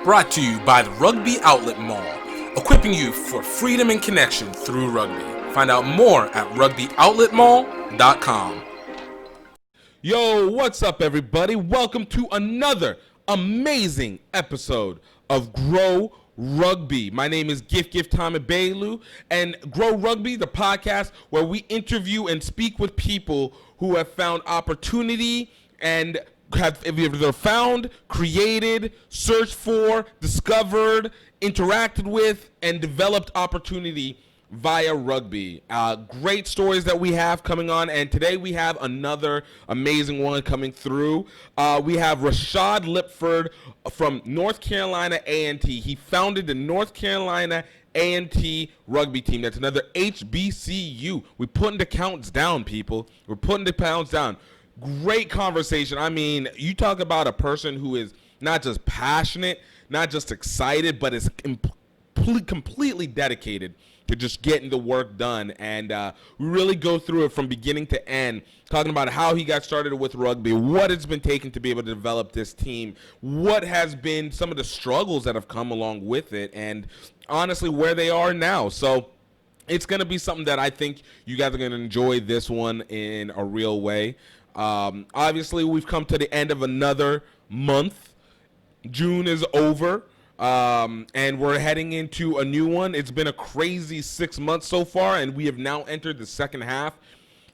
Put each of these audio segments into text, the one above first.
Brought to you by the Rugby Outlet Mall, equipping you for freedom and connection through rugby. Find out more at rugbyoutletmall.com. Yo, what's up, everybody? Welcome to another amazing episode of Greaux Rugby. My name is GiftTime Bailu, and Greaux Rugby, the podcast where we interview and speak with people who have found opportunity and have either found, created, searched for, discovered, interacted with, and developed opportunity via rugby. Great stories that we have coming on, and today we have another amazing one coming through. We have Rashad Lipford from North Carolina A&T. He founded the North Carolina A&T rugby team. That's another HBCU. We're putting the counts down, people. We're putting the pounds down. Great conversation. I mean, you talk about a person who is not just passionate, not just excited, but is completely dedicated to just getting the work done. And we really go through it from beginning to end, talking about how he got started with rugby, what it's been taking to be able to develop this team, what has been some of the struggles that have come along with it, and honestly where they are now. So it's going to be something that I think you guys are going to enjoy this one in a real way. Obviously, we've come to the end of another month. June is over. And we're heading into a new one. It's been a crazy 6 months so far, and we have now entered the second half.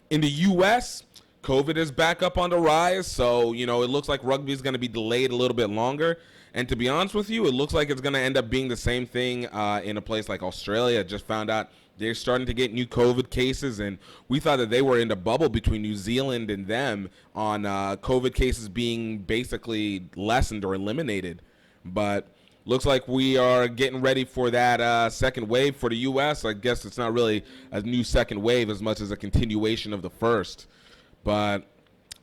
In the U.S., COVID is back up on the rise, so, it looks like rugby is going to be delayed a little bit longer. And to be honest with you, it looks like it's going to end up being the same thing in a place like Australia. Just found out they're starting to get new COVID cases, and we thought that they were in the bubble between New Zealand and them on COVID cases being basically lessened or eliminated. But looks like we are getting ready for that second wave for the U.S. I guess it's not really a new second wave as much as a continuation of the first. But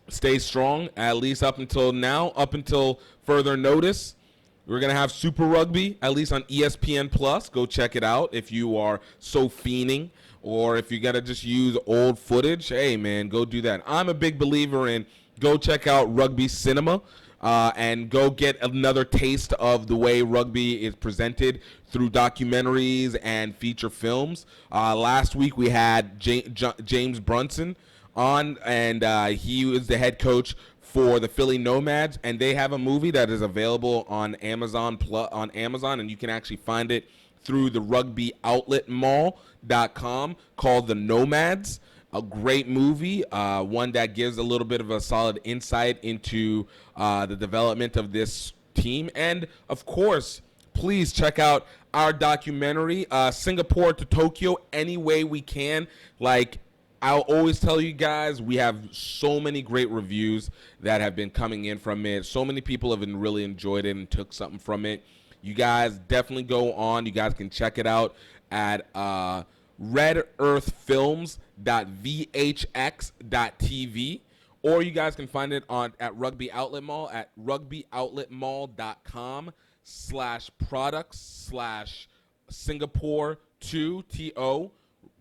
stay strong, at least up until now, up until further notice. We're going to have Super Rugby, at least on ESPN+. Go check it out if you are so fiending. Or if you got to just use old footage, hey, man, go do that. I'm a big believer in go check out Rugby Cinema. And go get another taste of the way rugby is presented through documentaries and feature films. Last week we had James Brunson on, and he was the head coach for the Philly Nomads, and they have a movie that is available on Amazon, and you can actually find it through the rugbyoutletmall.com called The Nomads. A great movie, one that gives a little bit of a solid insight into the development of this team. And, of course, please check out our documentary, Singapore to Tokyo, any way we can. Like, I'll always tell you guys, we have so many great reviews that have been coming in from it. So many people have really enjoyed it and took something from it. You guys definitely go on. You guys can check it out at redearthfilms.vhx.tv, or you guys can find it at Rugby Outlet Mall at rugbyoutletmall.com/products/Singapore to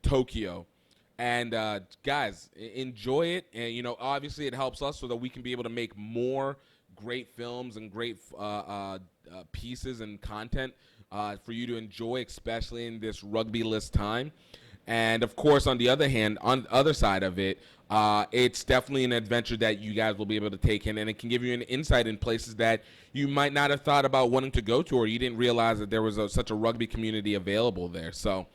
Tokyo. And guys, enjoy it. And obviously it helps us so that we can be able to make more great films and great pieces and content for you to enjoy, especially in this rugby-less time. And, of course, on the other hand, on the other side of it, it's definitely an adventure that you guys will be able to take in, and it can give you an insight in places that you might not have thought about wanting to go to, or you didn't realize that there was such a rugby community available there. So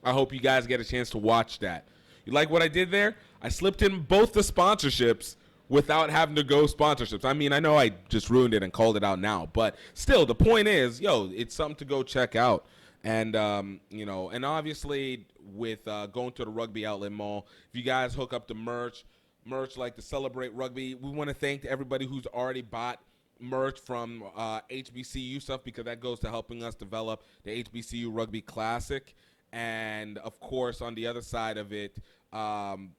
I hope you guys get a chance to watch that. You like what I did there? I slipped in both the sponsorships without having to go sponsorships. I mean, I know I just ruined it and called it out now, but still, the point is, it's something to go check out. And, and obviously with going to the Rugby Outlet Mall, if you guys hook up the merch like to celebrate rugby, we want to thank everybody who's already bought merch from HBCU stuff, because that goes to helping us develop the HBCU Rugby Classic. And, of course, on the other side of it,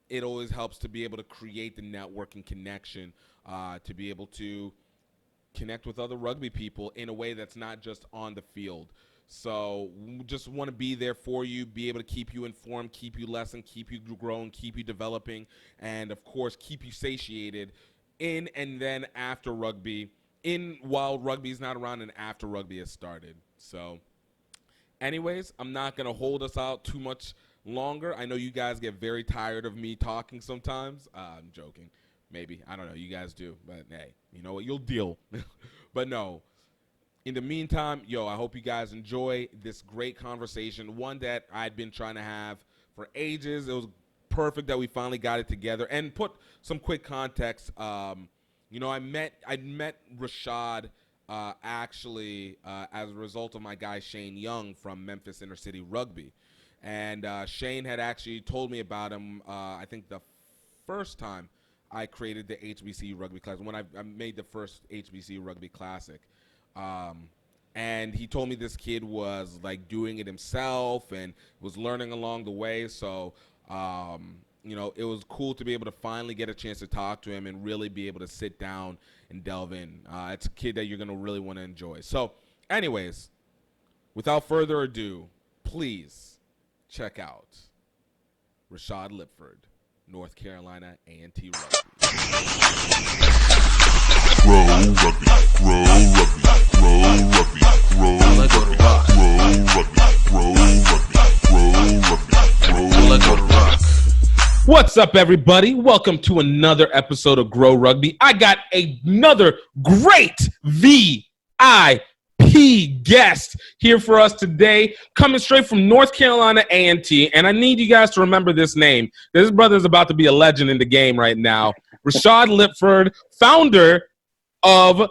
it always helps to be able to create the networking connection, to be able to connect with other rugby people in a way that's not just on the field. So we just want to be there for you, be able to keep you informed, keep you lesson, keep you growing, keep you developing, and, of course, keep you satiated in and then after rugby while rugby's not around and after rugby has started. So anyways, I'm not going to hold us out too much longer. I know you guys get very tired of me talking sometimes. I'm joking. Maybe. I don't know. You guys do. But, hey, you know what? You'll deal. But, no. In the meantime, I hope you guys enjoy this great conversation, one that I'd been trying to have for ages. It was perfect that we finally got it together. And put some quick context. I met Rashad actually as a result of my guy Shane Young from Memphis Inner City Rugby. And Shane had actually told me about him, I think the first time I created the HBCU Rugby Classic, when I made the first HBCU Rugby Classic. And he told me this kid was, like, doing it himself and was learning along the way. So, it was cool to be able to finally get a chance to talk to him and really be able to sit down and delve in. It's a kid that you're going to really want to enjoy. So, anyways, without further ado, please check out Rashad Lipford, North Carolina A&T Rugby. Grow Rugby, Grow Rugby, Grow Rugby, Grow Rugby, Grow Rugby, Grow Rugby, Grow Rugby, Grow Rugby. What's up, everybody? Welcome to another episode of Grow Rugby. I got another great VIP guest here for us today, coming straight from North Carolina A&T, and I need you guys to remember this name. This brother is about to be a legend in the game right now. Rashad Lipford, founder of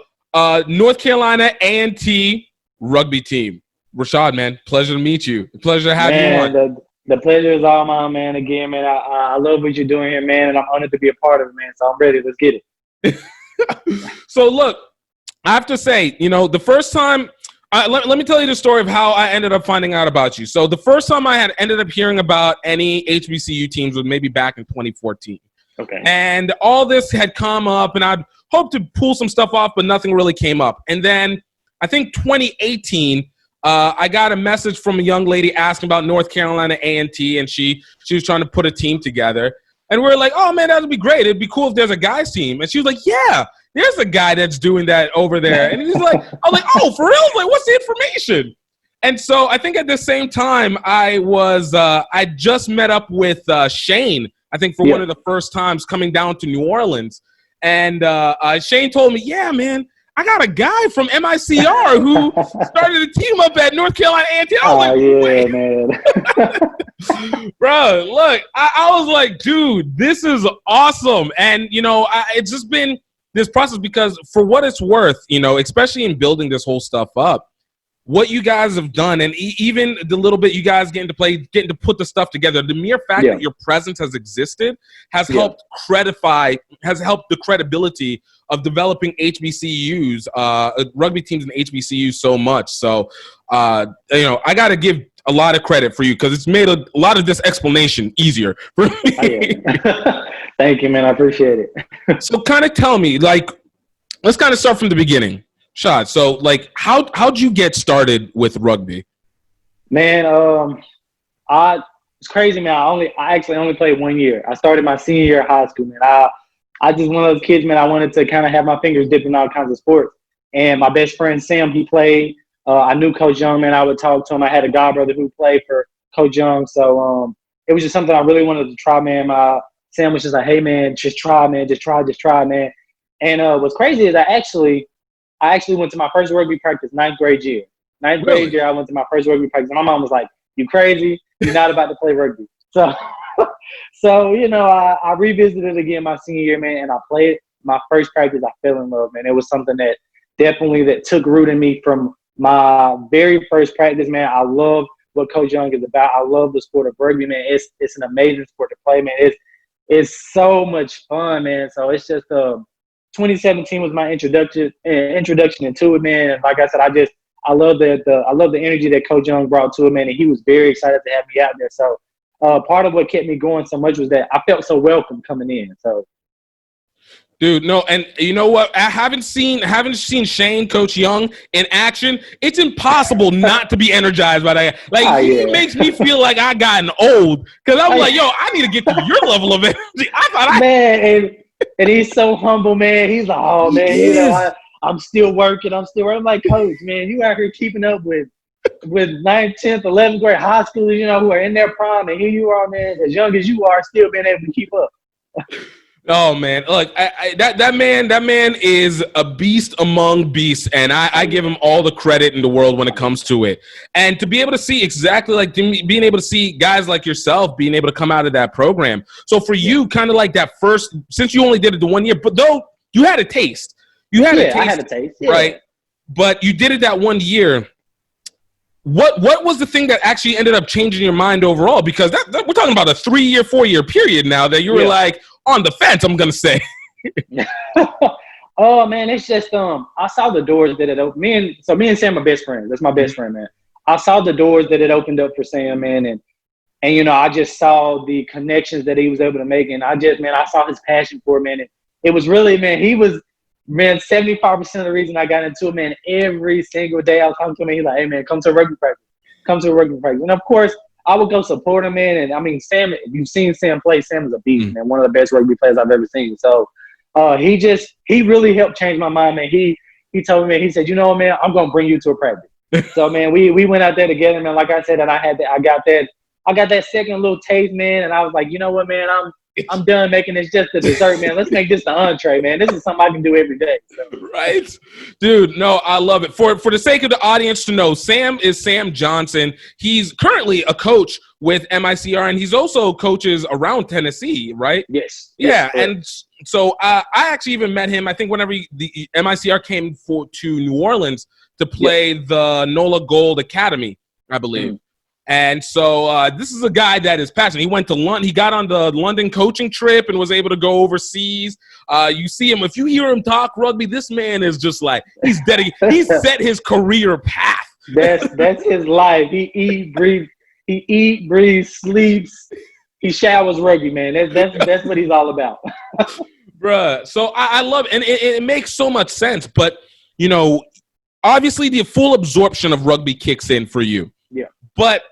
North Carolina A&T rugby team. Rashad, man, pleasure to meet you. Pleasure to have you on. The pleasure is all mine, man. Again, man, I love what you're doing here, man, and I'm honored to be a part of it, man. So I'm ready. Let's get it. So, look, I have to say, the first time let me tell you the story of how I ended up finding out about you. So the first time I had ended up hearing about any HBCU teams was maybe back in 2014. Okay. And all this had come up, and I'd hoped to pull some stuff off, but nothing really came up. And then I think 2018, I got a message from a young lady asking about North Carolina A&T, and she was trying to put a team together. And we were like, oh, man, that would be great. It'd be cool if there's a guys team. And she was like, yeah, there's a guy that's doing that over there. And he's like, I was like, oh, for real? Like, what's the information? And so I think at the same time, I just met up with Shane, I think for one of the first times coming down to New Orleans. And Shane told me, yeah, man, I got a guy from MICR who started a team up at North Carolina A&T. I was like, wait. Man. Bro, look, I was like, dude, this is awesome. And, it's just been this process because for what it's worth, especially in building this whole stuff up, what you guys have done, and even the little bit you guys getting to put the stuff together, the mere fact that your presence has existed has helped the credibility of developing HBCUs, rugby teams and HBCUs so much. So, I got to give a lot of credit for you because it's made a lot of this explanation easier for me. Thank you, man. I appreciate it. So kind of tell me, let's kind of start from the beginning. Shad, so how'd you get started with rugby? Man, it's crazy, man. I actually only played 1 year. I started my senior year of high school, man. I just one of those kids, man. I wanted to kind of have my fingers dipped in all kinds of sports. And my best friend Sam, he played. I knew Coach Young, man. I would talk to him. I had a godbrother who played for Coach Young, so it was just something I really wanted to try, man. Sam was just like, "Hey, man, just try, man. Just try, man." And what's crazy is I actually went to my first rugby practice ninth grade year. Grade year, I went to my first rugby practice. And my mom was like, "You crazy? You're not about to play rugby." So, I revisited it again my senior year, man, and I played my first practice. I fell in love, man. It was something that definitely took root in me from my very first practice, man. I love what Coach Young is about. I love the sport of rugby, man. It's an amazing sport to play, man. It's so much fun, man. So it's just 2017 was my introduction into it, man. And like I said, I love the energy that Coach Young brought to it, man. And he was very excited to have me out there. So part of what kept me going so much was that I felt so welcome coming in. So. Dude, no, and you know what? I haven't seen Shane, Coach Young, in action. It's impossible not to be energized by that. He makes me feel like I gotten old because I was like, yo, I need to get to your level of energy. Man, and he's so humble, man. He's like, oh, man, I'm still working. I'm like, coach, man, you out here keeping up with 9th, 10th, 11th grade high schoolers, who are in their prime, and here you are, man, as young as you are, still being able to keep up. Oh man, look, that man is a beast among beasts, and I give him all the credit in the world when it comes to it. And to be able to see exactly like being able to see guys like yourself being able to come out of that program. So for you, kind of like that first, since you only did it the 1 year, but though you had a taste, I had a taste, right? But you did it that 1 year. What was the thing that actually ended up changing your mind overall? Because we're talking about a 3-year, 4-year period now that you were like on the fence, I'm gonna say. Oh man, it's just I saw the doors that it opened. Me and Sam are best friends. That's my best friend, man. I saw the doors that it opened up for Sam, man, and I just saw the connections that he was able to make, and I saw his passion for it, man. And it was really, man, 75% of the reason I got into it, man. Every single day I was talking to him, and he's like, "Hey man, come to a rugby practice. Come to a rugby practice." And of course, I would go support him, man. And I mean, Sam, if you've seen Sam play, Sam is a beast, man. One of the best rugby players I've ever seen. So he really helped change my mind, man. He told me, man, he said, man, I'm gonna bring you to a practice. So man, we went out there together, man. Like I said, and I got that second little taste, man. And I was like, you know what, man, I'm done making this just the dessert, man. Let's make this the entree, man. This is something I can do every day. So. Right? Dude, no, I love it. For the sake of the audience to know, Sam is Sam Johnson. He's currently a coach with MICR, and he's also coaches around Tennessee, right? Yes. Yeah, and so I actually even met him, I think, whenever the MICR came to New Orleans to play the NOLA Gold Academy, I believe. And so this is a guy that is passionate. He went to London. He got on the London coaching trip and was able to go overseas. You see him. If you hear him talk rugby, this man is just like, he's dedicated. He's set his career path. That's his life. He eat, breathes, sleeps. He showers rugby, man. That's what he's all about. Bruh. So I love it. And it makes so much sense. But, obviously the full absorption of rugby kicks in for you. Yeah. But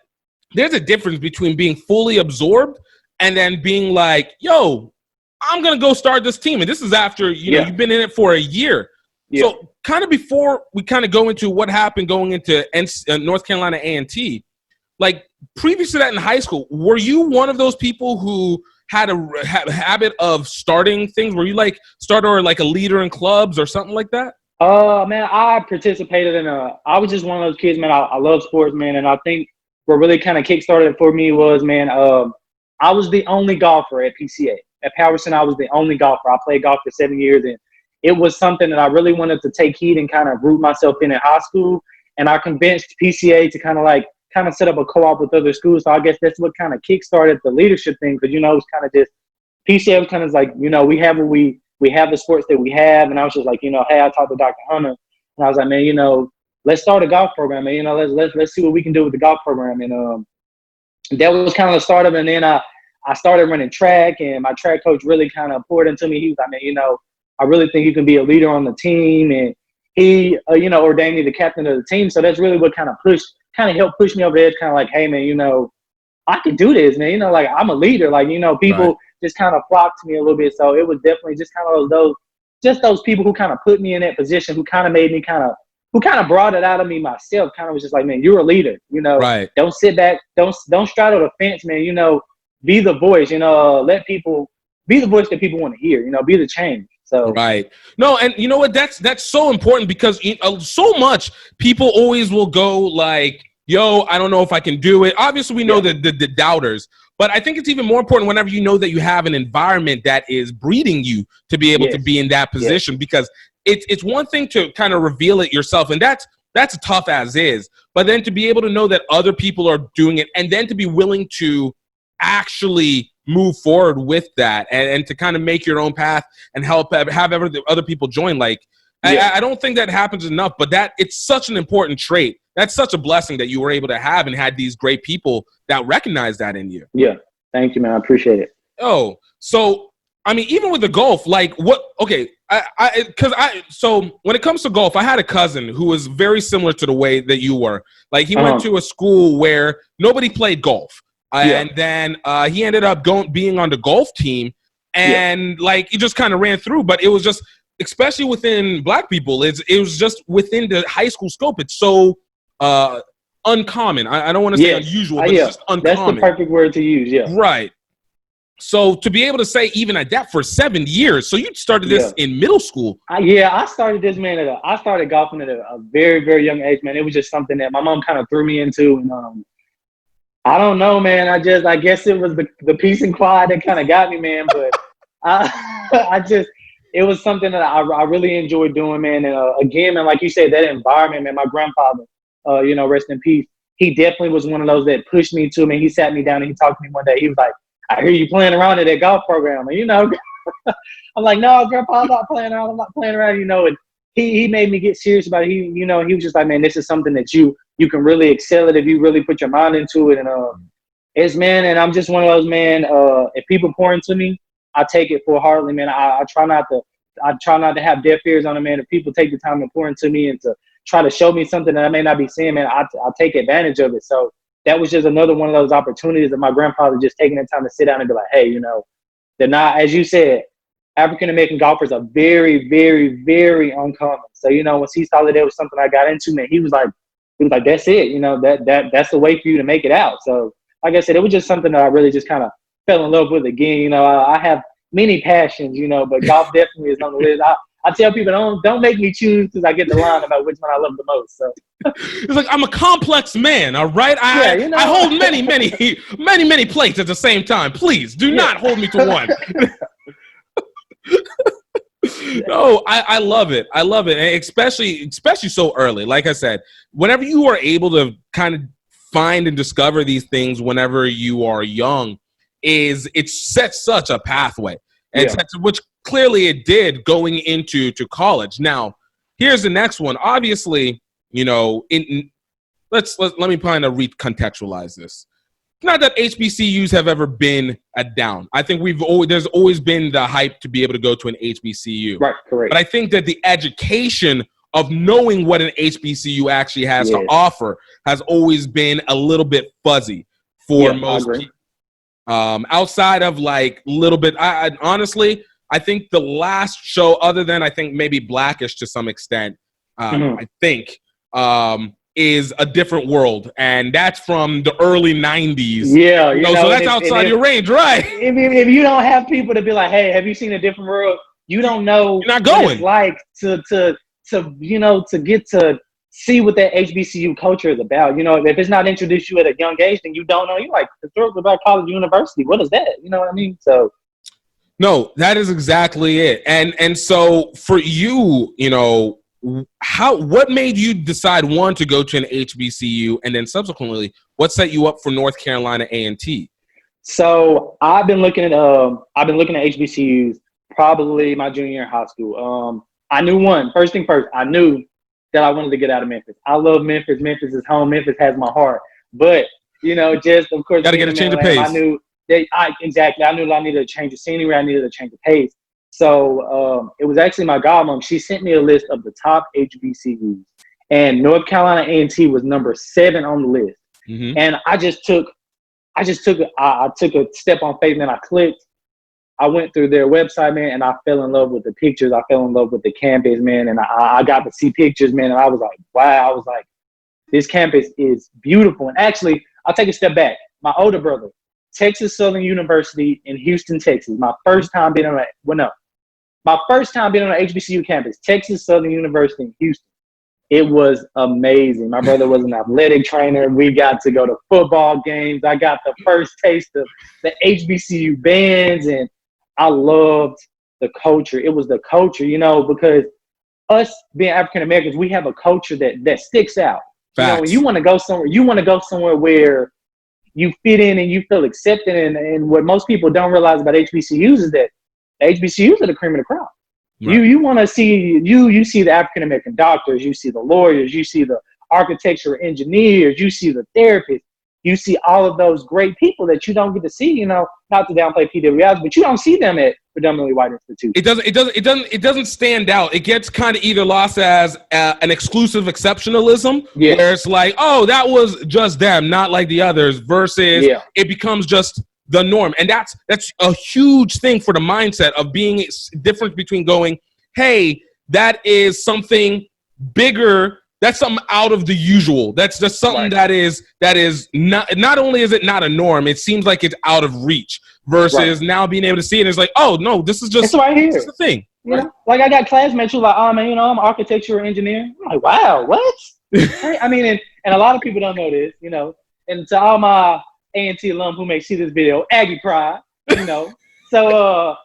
there's a difference between being fully absorbed and then being like, yo, I'm going to go start this team. And this is after, you've been in it for a year. Yeah. So kind of before we kind of go into what happened going into North Carolina A&T, like previous to that in high school, were you one of those people who had a habit of starting things? Were you like like a leader in clubs or something like that? Man, I participated I was just one of those kids, man. I love sports, man. And I think what really kind of kickstarted it for me was, man, I was the only golfer at PCA. At Powerson, I was the only golfer. I played golf for 7 years, and it was something that I really wanted to take heed and kind of root myself in high school. And I convinced PCA to kind of set up a co-op with other schools. So I guess that's what kind of kickstarted the leadership thing, because, it was kind of just – PCA was kind of like, we have what we have the sports that we have. And I was just like, hey, I talked to Dr. Hunter, and I was like, man, let's start a golf program, man. Let's see what we can do with the golf program. And that was kind of the start of it. And then I started running track, and my track coach really kind of poured into me. He was like, man, I really think you can be a leader on the team. And he, ordained me the captain of the team. So that's really what kind of helped push me over the edge, kind of like, hey, man, I can do this, man. Like I'm a leader. Like, people just kind of flocked to me a little bit. So it was definitely just kind of those people who kind of put me in that position, who kind of made me who kind of brought it out of me myself. Kind of was just like, man, you're a leader. Right. Don't sit back. Don't straddle the fence, man. Be the voice. Let people be the voice that people want to hear. Be the change. So right. No, and you know what? That's so important, because so much people always will go like, yo, I don't know if I can do it. Obviously, we know the doubters, but I think it's even more important whenever you know that you have an environment that is breeding you to be able to be in that position, because it's one thing to kind of reveal it yourself, and that's tough as is, but then to be able to know that other people are doing it, and then to be willing to actually move forward with that, and to kind of make your own path and help have other people join. Like, I don't think that happens enough, but it's such an important trait. That's such a blessing that you were able to have and had these great people that recognize that in you. Yeah. Thank you, man. I appreciate it. Oh, so, I mean, even with the golf, like so when it comes to golf, I had a cousin who was very similar to the way that you were. Like, he went to a school where nobody played golf. And then he ended up being on the golf team, and like, he just kind of ran through, but it was just especially within Black people, it was just within the high school scope. It's so uncommon. I don't want to say unusual, but it's just uncommon. That's the perfect word to use. Yeah. Right. So to be able to say even at that for 7 years, so you started this in middle school. I started this, man. I started golfing at a very, very young age, man. It was just something that my mom kind of threw me into, and I don't know, man. I guess it was the peace and quiet that kind of got me, man. But it was something that I really enjoyed doing, man. And again, man, like you said, that environment, man. My grandfather, rest in peace. He definitely was one of those that pushed me to, man. He sat me down and he talked to me one day. He was like, I hear you playing around at that golf program. And, I'm like, no, Grandpa, I'm not playing around. I'm not playing around, And he made me get serious about it. He was just like, man, this is something that you can really excel at if you really put your mind into it. And and I'm just one of those, man, if people pour into me, I take it full heartedly, man. I try not to have deaf ears on it, man. If people take the time to pour into me and to try to show me something that I may not be seeing, man, I'll take advantage of it. So that was just another one of those opportunities that my grandfather just taking the time to sit down and be like, hey, they're not, as you said, African-American golfers are very, very, very uncommon. So, once he saw that it was something I got into, man, he was like, that's it, that's the way for you to make it out. So, like I said, it was just something that I really just kind of fell in love with again. I have many passions, but golf definitely is on the list. I tell people, don't make me choose because I get the line about which one I love the most. So it's like I'm a complex man, all right? I hold many plates at the same time. Please do not hold me to one. No, I love it. I love it, and especially so early. Like I said, whenever you are able to kind of find and discover these things whenever you are young, it sets such a pathway, and which clearly it did going into college. Now, here's the next one. Obviously, let me kind of recontextualize this. Not that HBCUs have ever been a down. I think there's always been the hype to be able to go to an HBCU. Right, correct. But I think that the education of knowing what an HBCU actually has to offer has always been a little bit fuzzy for most people. Outside of like a little bit, I honestly, I think the last show, other than I think maybe Blackish to some extent, I think, is A Different World, and that's from the early 90s. Yeah, so that's outside your range, right? If you don't have people to be like, hey, have you seen A Different World? You don't know You're not going. What it's like to get to see what that HBCU culture is about. If it's not introduced you at a young age, then you don't know. You're like, historically black college university, what is that? You know what I mean? So no, that is exactly it. And so for you, what made you decide to go to an HBCU, and then subsequently what set you up for North Carolina A&T? So I've been looking at HBCUs probably my junior year in high school. I knew first thing first, I knew that I wanted to get out of Memphis. I love Memphis. Memphis is home. Memphis has my heart. But, just of course, got to get a change of pace. I knew that I knew that I needed to change the scenery. I needed to change the pace. So it was actually my godmom. She sent me a list of the top HBCUs, and North Carolina A&T was number 7 on the list. Mm-hmm. And I took a step on faith, man. I clicked. I went through their website, man, and I fell in love with the pictures. I fell in love with the campus, man, and I got to see pictures, man, and I was like, wow. I was like, this campus is beautiful. And actually, I'll take a step back. My older brother, Texas Southern University in Houston, Texas. My first time being on an HBCU campus, Texas Southern University in Houston. It was amazing. My brother was an athletic trainer. We got to go to football games. I got the first taste of the HBCU bands, and I loved the culture. It was the culture, because us being African Americans, we have a culture that sticks out. Facts. When you want to go somewhere, where you fit in and you feel accepted. And what most people don't realize about HBCUs is that HBCUs are the cream of the crop. Right. You want to see you see the African American doctors, you see the lawyers, you see the architecture engineers, you see the therapists, you see all of those great people that you don't get to see. Not to downplay PWIs, but you don't see them at predominantly white institutions. It doesn't stand out. It gets kind of either lost as an exclusive exceptionalism, where it's like, oh, that was just them, not like the others, versus it becomes just the norm. And that's a huge thing for the mindset of being different between going hey, that is something bigger. That's something out of the usual. That's just something that is not only is it not a norm, it seems like it's out of reach versus now being able to see it. It's like, oh no, this is just, it's right here. This is the thing. You know, like I got classmates who are like, oh man, you know, I'm an architectural engineer. I'm like, wow, what? I mean, and a lot of people don't know this, you know. And to all my A&T alum who may see this video, Aggie pride, you know. So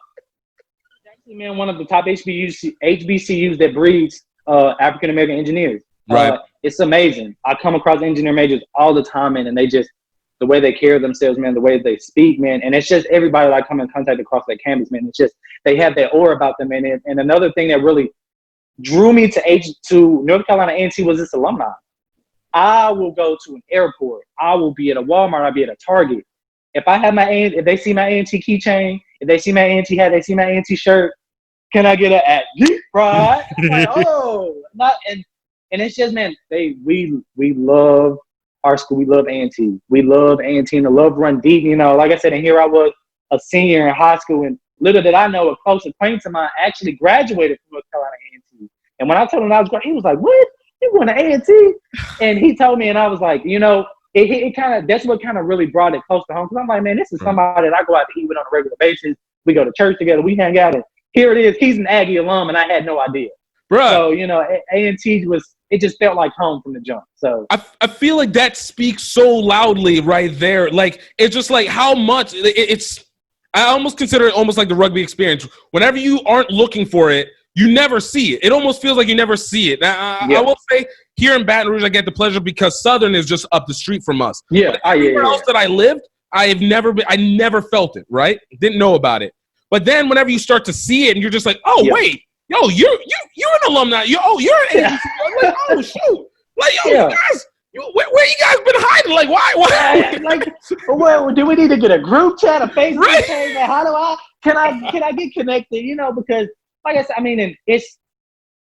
actually, man, one of the top HBCUs that breeds African American engineers. Right. It's amazing. I come across engineer majors all the time, man, and they just, the way they carry themselves, man, the way they speak, man, and it's just everybody that I come in contact across that campus, man. It's just they have that aura about them, man. And another thing that really drew me to North Carolina A&T was this alumni. I will go to an airport. I will be at a Walmart. I'll be at a Target. If I have if they see my A&T keychain, if they see my A&T hat, they see my A&T shirt, can I get a Jeep ride? I'm like, oh, not and it's just, man, we love our school. We love A&T. We love A&T and the love run deep. You know, like I said, and here I was, a senior in high school, and little did I know, a close acquaintance of mine actually graduated from North Carolina A&T. And when I told him I was going, he was like, "What? You going to A&T?" And he told me, and I was like, you know, it kind of, that's what kind of really brought it close to home. Because I'm like, man, this is somebody that I go out to eat with on a regular basis. We go to church together. We hang out, and here it is. He's an Aggie alum, and I had no idea. Bruh. So, you know, A&T it just felt like home from the jump. So I feel like that speaks so loudly right there. Like, it's just like how much it's, I almost consider it almost like the rugby experience. Whenever you aren't looking for it, you never see it. It almost feels like you never see it. Now, I will say here in Baton Rouge, I get the pleasure because Southern is just up the street from us. Yeah. But everywhere else that I lived, I never felt it, right? Didn't know about it. But then whenever you start to see it and you're just like, oh, wait, yo, you're an alumni. You're an ABC. Like, oh, shoot. Like, yo, you guys, where you guys been hiding? Like, why? Like, well, do we need to get a group chat, a Facebook page? Like, how can I get connected? You know, because like I said, I mean, and it's,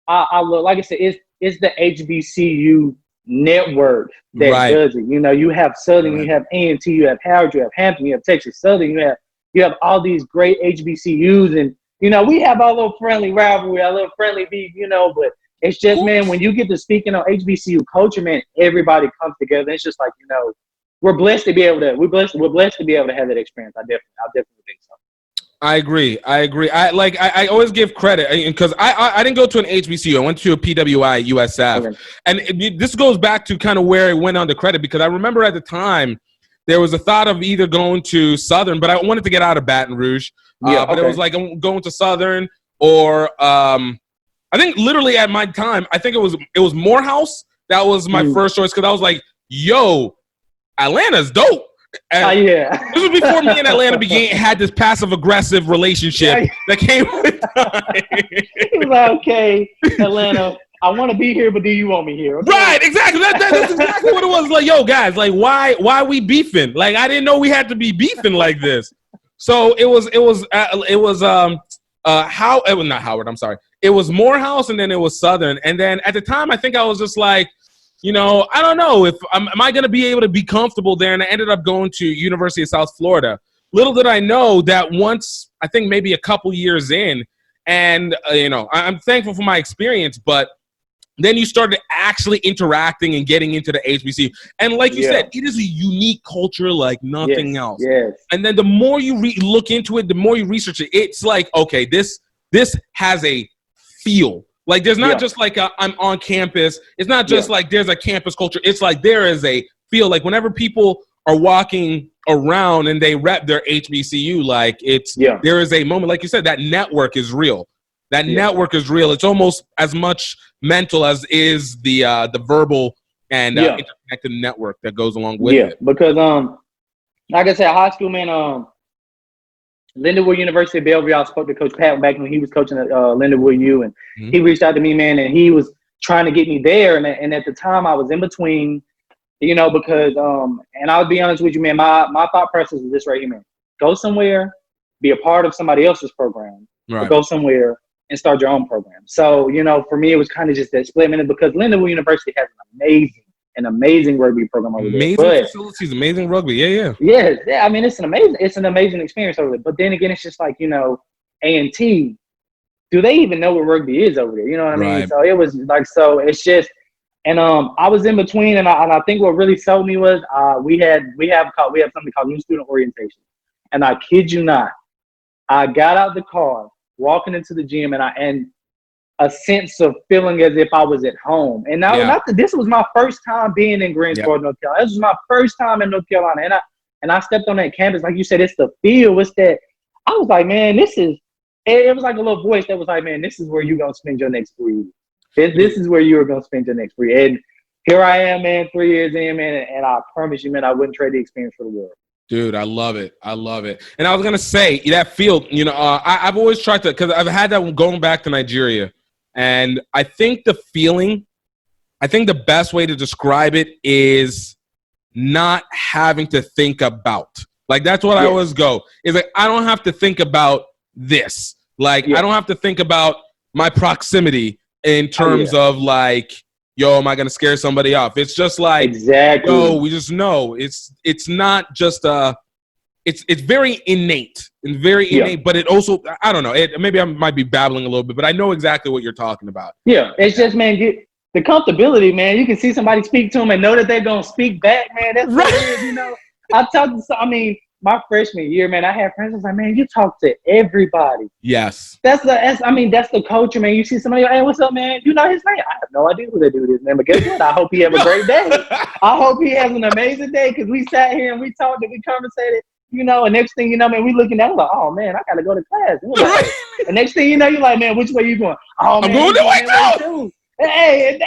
I look, like I said, it's the HBCU network that does it. You know, you have Southern, you have A&T, you have Howard, you have Hampton, you have Texas Southern, you have all these great HBCUs, and you know, we have our little friendly rivalry, our little friendly beef, you know, but it's just, man, when you get to speaking on HBCU culture, man, everybody comes together. It's just like, you know, we're blessed to be able to have that experience. I definitely think so. I agree. I always give credit because I didn't go to an HBCU. I went to a PWI USF. Okay. And this goes back to kind of where it went on to credit, because I remember at the time there was a thought of either going to Southern, but I wanted to get out of Baton Rouge. But it was like I'm going to Southern or I think literally at my time, I think it was Morehouse. That was my first choice because I was like, yo, Atlanta's dope. This was before me and Atlanta had this passive aggressive relationship that came with time. He was like, okay, Atlanta, I want to be here, but do you want me here? Okay. Right, exactly. That's exactly what it was. Like, yo, guys, like, why we beefing? Like, I didn't know we had to be beefing like this. So it was not Howard. I'm sorry. It was Morehouse, and then it was Southern, and then at the time, I think I was just like, you know, I don't know if am I going to be able to be comfortable there, and I ended up going to University of South Florida. Little did I know that once, I think maybe a couple years in, and you know, I'm thankful for my experience, but then you started actually interacting and getting into the HBCU. And like you said, it is a unique culture like nothing else. Yes. And then the more you look into it, the more you research it, it's like, okay, this has a feel. Like there's not just like I'm on campus. It's not just like there's a campus culture. It's like there is a feel. Like whenever people are walking around and they rep their HBCU, like there is a moment, like you said, that network is real. That network is real. It's almost as much mental as is the verbal and interconnected network that goes along with it. Because like I said, high school, man, Lindenwood University of Bellevue, I spoke to Coach Pat back when he was coaching at Lindenwood U, and he reached out to me, man, and he was trying to get me there. And at the time, I was in between, you know, because and I'll be honest with you, man, my thought process was this right here, man: go somewhere, be a part of somebody else's program, or go somewhere and start your own program. So, you know, for me, it was kind of just that split minute, because Lindenwood University has an amazing rugby program over there. Amazing facilities, amazing rugby. Yeah. I mean, it's an amazing experience over there. But then again, it's just like, you know, A&T, do they even know what rugby is over there? You know what I mean? Right. So it was like, so it's just, and I was in between, and I think what really sold me was we have something called new student orientation, and I kid you not, I got out the car, walking into the gym, and a sense of feeling as if I was at home. And now, this was my first time being in Greensboro, North Carolina. This was my first time in North Carolina, and I stepped on that campus, like you said, it's the feel. It's that I was like, man, this is. It was like a little voice that was like, man, this is where you're gonna spend your next 3 years. This is where you are gonna spend your next 3 years. And here I am, man, 3 years in, man, and I promise you, man, I wouldn't trade the experience for the world. Dude, I love it. I love it. And I was gonna say that field. You know, I've always tried to, because I've had that going back to Nigeria, and I think the feeling. I think the best way to describe it is not having to think about. Like that's what I always go. Is like I don't have to think about this. Like I don't have to think about my proximity in terms of like, yo, am I gonna scare somebody off? It's just like, yo, we just know. It's not just it's very innate and very innate, but it also, I don't know. Maybe I might be babbling a little bit, but I know exactly what you're talking about. Yeah, it's just, man, the comfortability, man. You can see somebody speak to them and know that they're gonna speak back, man. That's what it is, you know. My freshman year, man, I had friends. I was like, man, you talk to everybody. Yes. That's the culture, man. You see somebody, hey, what's up, man? You know his name? I have no idea who that dude is, man. But guess what? I hope he have a great day. I hope he has an amazing day, because we sat here and we talked and we conversated, you know, and next thing you know, man, we looking at, we're like, oh, man, I got to go to class. And, like, and next thing you know, you're like, man, which way you going? Oh, man, I'm going that way too. Hey,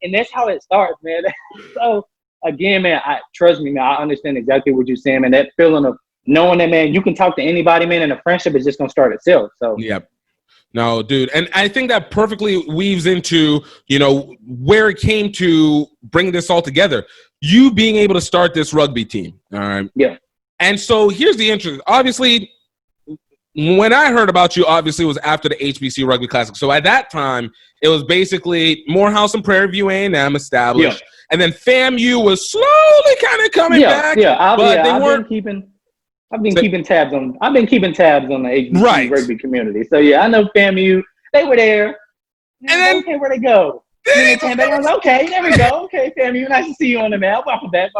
and that's how it starts, man. So, again, man, trust me, man, I understand exactly what you're saying, man. That feeling of knowing that, man, you can talk to anybody, man, and the friendship is just going to start itself. So, yep. No, dude. And I think that perfectly weaves into, you know, where it came to bring this all together. You being able to start this rugby team. All right. Yeah. And so here's the interest. Obviously, when I heard about you, obviously, it was after the HBC Rugby Classic. So at that time, it was basically Morehouse and Prairie View A&M established. Yeah. And then FAMU was slowly kind of coming back. Yeah, I've been keeping tabs on the HBC rugby community. So yeah, I know FAMU. They were there. And then okay, where they go? I was okay, there we go. Okay, FAMU, nice to see you on the map. Welcome back.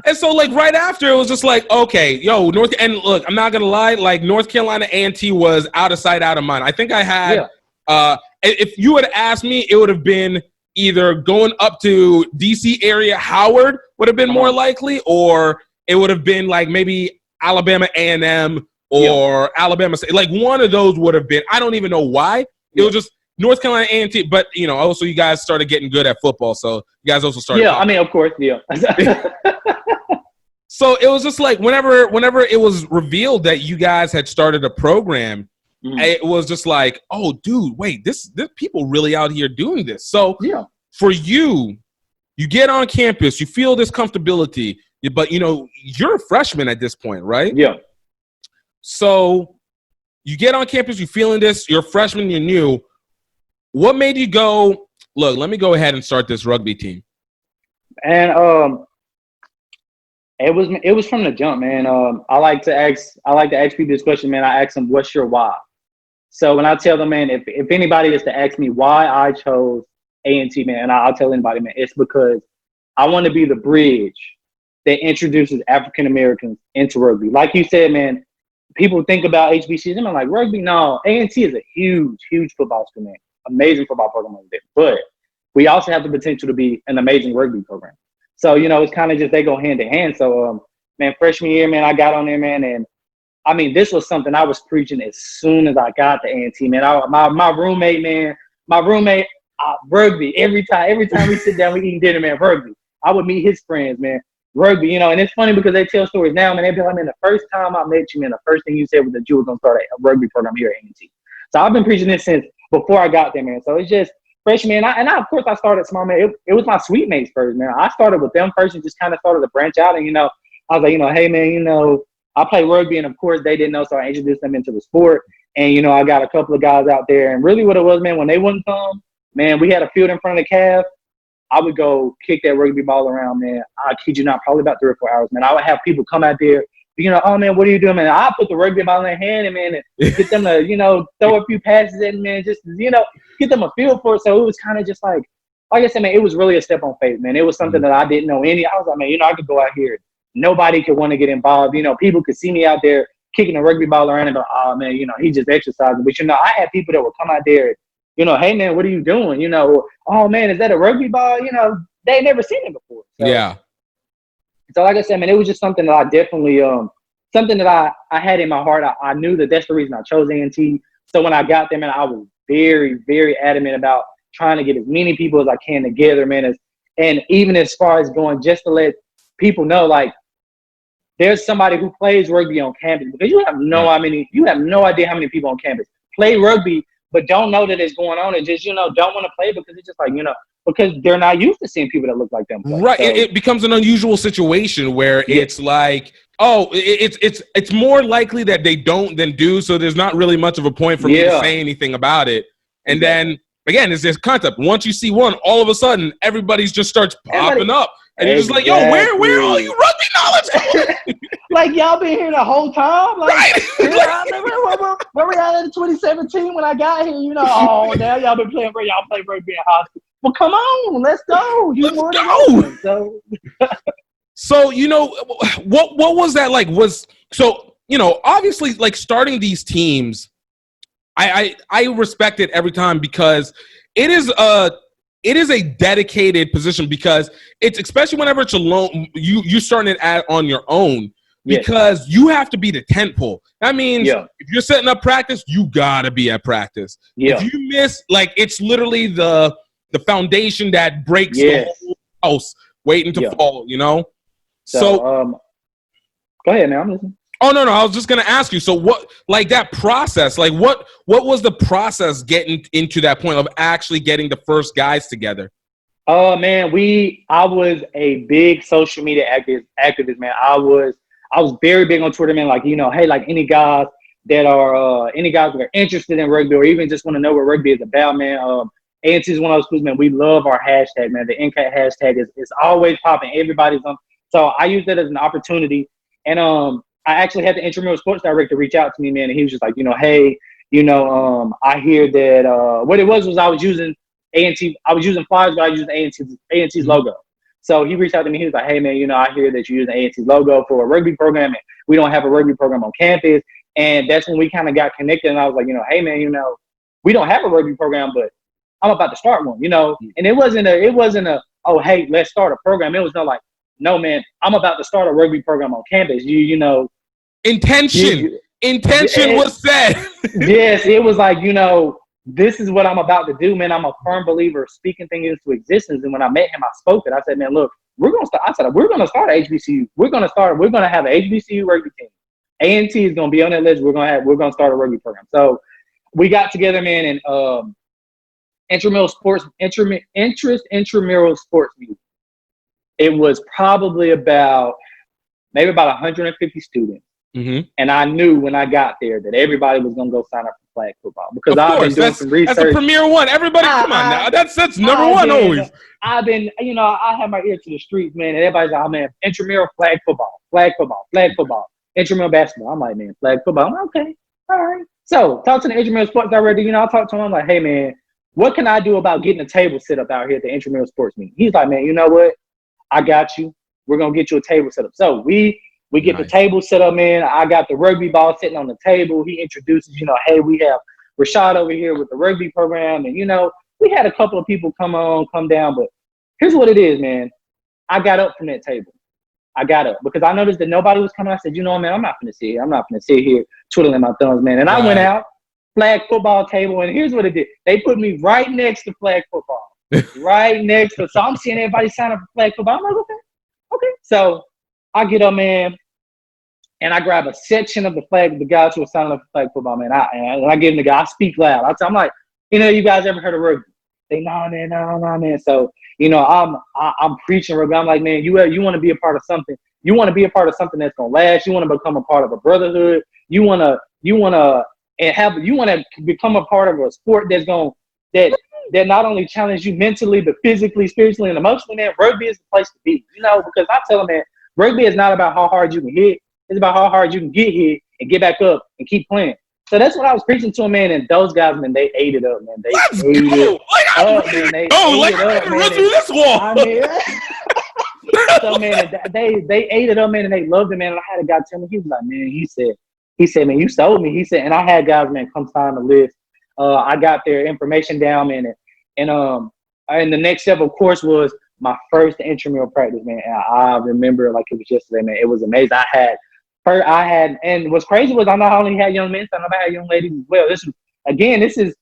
And so, like, right after, it was just like, okay, yo, and look, I'm not going to lie, like, North Carolina A&T was out of sight, out of mind. I think I had, if you had asked me, it would have been either going up to D.C. area, Howard would have been more likely, or it would have been, like, maybe Alabama A&M or Alabama State. Like, one of those would have been. I don't even know why. It was just North Carolina A&T. But, you know, also you guys started getting good at football, so you guys also started. Yeah, I mean, of course, yeah. So it was just like whenever it was revealed that you guys had started a program, it was just like, oh, dude, wait, this people really out here doing this. So for you get on campus, you feel this comfortability, but, you know, you're a freshman at this point, right? Yeah. So you get on campus, you're feeling this, you're a freshman, you're new. What made you go, look, let me go ahead and start this rugby team? And it was from the jump, man. I like to ask people this question, man. I ask them, what's your why? So when I tell them, man, if anybody is to ask me why I chose A&T, man, and I'll tell anybody, man, it's because I want to be the bridge that introduces African Americans into rugby. Like you said, man, people think about HBCs and I'm like, rugby, no. A&T is a huge, huge football school, man. Amazing football program over there. But we also have the potential to be an amazing rugby program. So, you know, it's kind of just they go hand in hand. So, man, freshman year, man, I got on there, man. And, I mean, this was something I was preaching as soon as I got to A&T, man. My roommate, man, rugby. Every time we sit down, we eat dinner, man, rugby. I would meet his friends, man, rugby, you know. And it's funny because they tell stories now, man. They be like, man, the first time I met you, man, the first thing you said was that you were going to start a rugby program here at A&T. So I've been preaching this since before I got there, man. So it's just freshman. And I of course, I started small, man. It was my suite mates first, man. I started with them first and just kind of started to branch out. And, you know, I was like, you know, hey, man, you know, I play rugby. And, of course, they didn't know, so I introduced them into the sport. And, you know, I got a couple of guys out there. And really what it was, man, when they wouldn't come, man, we had a field in front of the calf. I would go kick that rugby ball around, man. I kid you not, probably about 3 or 4 hours, man. I would have people come out there. oh man, what are you doing, man? I put the rugby ball in their hand and man, and get them to, throw a few passes at me, man, just, get them a feel for it. So it was kind of just like I said, man, it was really a step on faith, man. It was something that I didn't know any. I was like, man, I could go out here. Nobody could want to get involved. People could see me out there kicking a rugby ball around and go, oh man, he just exercising. But I had people that would come out there, hey man, what are you doing? Oh man, is that a rugby ball? They had never seen it before. So, yeah. So like I said, man, it was just something that I definitely, something that I had in my heart. I knew that that's the reason I chose A&T. So when I got there, man, I was very, very adamant about trying to get as many people as I can together, man. And even as far as going just to let people know, like, there's somebody who plays rugby on campus, because you have no idea how many people on campus play rugby, but don't know that it's going on and just, don't want to play because it's just like, because they're not used to seeing people that look like them play. Right. So, it becomes an unusual situation where it's like, it's more likely that they don't than do. So there's not really much of a point for me to say anything about it. And then again, it's this concept. Once you see one, all of a sudden everybody's just starts popping up. And you're just like, yo, where all you rugby knowledge? Like, y'all been here the whole time? Like, right. I remember where we at in 2017 when I got here, now y'all been playing rugby. Y'all play rugby in high school. Well, come on, let's go. Let's go. So, what was that like? Obviously, like, starting these teams, I respect it every time because it is a dedicated position, because it's, especially whenever it's alone, you starting it on your own, because you have to be the tent pole. That means if you're setting up practice, you gotta be at practice. If you miss, like, it's literally the foundation that breaks the whole house waiting to fall, So go ahead, man. I'm listening. Oh, no, I was just going to ask you. So what, like, that process, like, what was the process getting into that point of actually getting the first guys together? Man, I was a big social media activist, man. I was very big on Twitter, man. Like, hey, like, any guys that are interested in rugby or even just want to know what rugby is about, man. A&T is one of those schools, man. We love our hashtag, man. The NCAT hashtag is always popping. Everybody's on. So I used that as an opportunity. And I actually had the intramural sports director reach out to me, man. And he was just like, hey, I hear that what it was I was using A&T. I was using flyers, but I was using A&T's logo. So he reached out to me. He was like, hey, man, I hear that you're using A&T's logo for a rugby program. And we don't have a rugby program on campus. And that's when we kind of got connected. And I was like, hey, man, we don't have a rugby program, but I'm about to start one, And it wasn't a, oh, hey, let's start a program. It was no, man, I'm about to start a rugby program on campus. Intention was set. Yes, it was like, this is what I'm about to do, man. I'm a firm believer of speaking things into existence. And when I met him, I spoke it. I said, man, look, we're going to start a HBCU. We're going to have an HBCU rugby team. A&T is going to be on that list. We're going to start a rugby program. So we got together, man, and intramural sports meeting. It was probably about 150 students. Mm-hmm. And I knew when I got there that everybody was going to go sign up for flag football, because I've been doing some research. That's a premier one. Everybody, come on now. That's number one always. I've been, I have my ear to the streets, man. And everybody's like, oh, man, intramural flag football, intramural basketball. I'm like, man, flag football. I'm like, okay, all right. So talk to the intramural sports director. I talked to him. I'm like, hey, man, what can I do about getting a table set up out here at the intramural sports meeting? He's like, man, you know what? I got you. We're going to get you a table set up. So we get the table set up, man. I got the rugby ball sitting on the table. He introduces, hey, we have Rashad over here with the rugby program. And, we had a couple of people come down. But here's what it is, man. I got up from that table. I got up because I noticed that nobody was coming. I said, man, I'm not going to sit here. I'm not going to sit here twiddling my thumbs, man. And I went out, flag football table. And here's what it did. They put me right next to flag football. Right next to. So I'm seeing everybody sign up for flag football. I'm like, okay. So I get up, man. And I grab a section of the guys who are signing up for flag football, man. I give them the guy, I speak loud. I'm like, you guys ever heard of rugby? They, no, man. So, I'm preaching rugby. I'm like, man, you want to be a part of something. You want to be a part of something that's gonna last. You want to become a part of a brotherhood. You want to become a part of a sport that not only challenge you mentally, but physically, spiritually, and emotionally, man. Rugby is the place to be. Because I tell them, man, rugby is not about how hard you can hit. It's about how hard you can get here and get back up and keep playing. So that's what I was preaching to him, man. And those guys, man, they ate it up, man. They ate it up, man. They ate it up, man. Run through this wall. I mean, so man, they ate it up, man, and they loved it, man. And I had a guy tell me, he was like, man, he said, man, you sold me. He said, and I had guys, man, come sign the list. I got their information down, man, and the next step, of course, was my first intramural practice, man. And I remember like it was yesterday, man. It was amazing. I had, and what's crazy was I not only had young men, I had young ladies as well. This is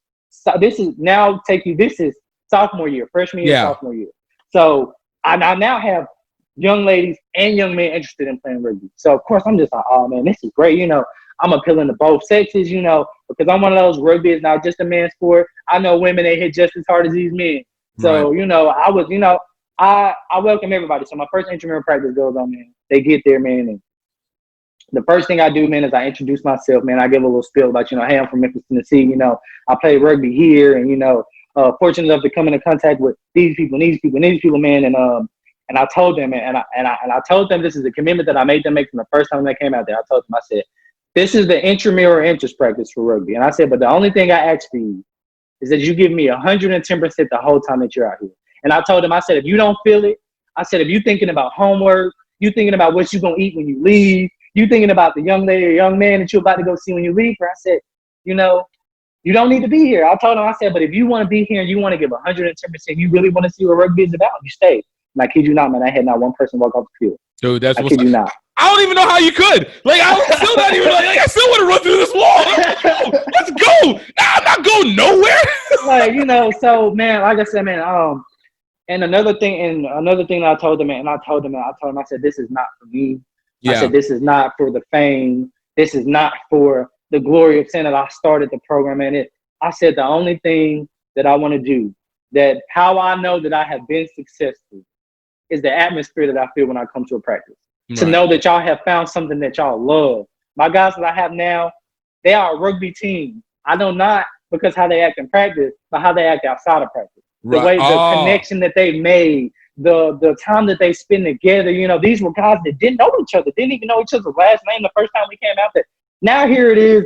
sophomore year, freshman year, sophomore year. So I now have young ladies and young men interested in playing rugby. So of course I'm just like, oh man, this is great. You know, I'm appealing to both sexes, you know, because I'm one of those, rugby is not just a man's sport. I know women, they hit just as hard as these men. So, you know, I welcome everybody. So my first intramural practice goes on, man. They get there, man, and the first thing I do, man, is I introduce myself, man. I give a little spiel about, you know, hey, I'm from Memphis, Tennessee. You know, I play rugby here, and, you know, fortunate enough to come into contact with these people, man. And I told them, man, and I told them this is a commitment that I made them make from the first time they came out there. I told them, I said, this is the intramural interest practice for rugby. And I said, but the only thing I ask for you is that you give me 110% the whole time that you're out here. And I told them, I said, if you don't feel it, I said, if you're thinking about homework, you thinking about what you're going to eat when you leave, you thinking about the young lady or young man that you're about to go see when you leave her, I said, you know, you don't need to be here. I told him, I said, but if you want to be here and you want to give 110%, you really want to see what rugby is about, you stay. And I kid you not, man, I had not one person walk off the field. Dude, that's I kid you not. I don't even know how you could. Like, I was still not even like I still want to run through this wall. Let's go. Nah, I'm not going nowhere. Like, you know, so man, like I said, man, and another thing that I told them, man, I told him, I said, this is not for me. Yeah. I said, this is not for the fame. This is not for the glory of saying that I started the program. And I said, the only thing that I want to do, that how I know that I have been successful, is the atmosphere that I feel when I come to a practice. Right. To know that y'all have found something that y'all love. My guys that I have now, they are a rugby team. I know not because how they act in practice, but how they act outside of practice. Right. The way, the connection that they made, the time that they spend together. You know, these were guys that didn't know each other, didn't even know each other's last name the first time we came out there. Now here it is.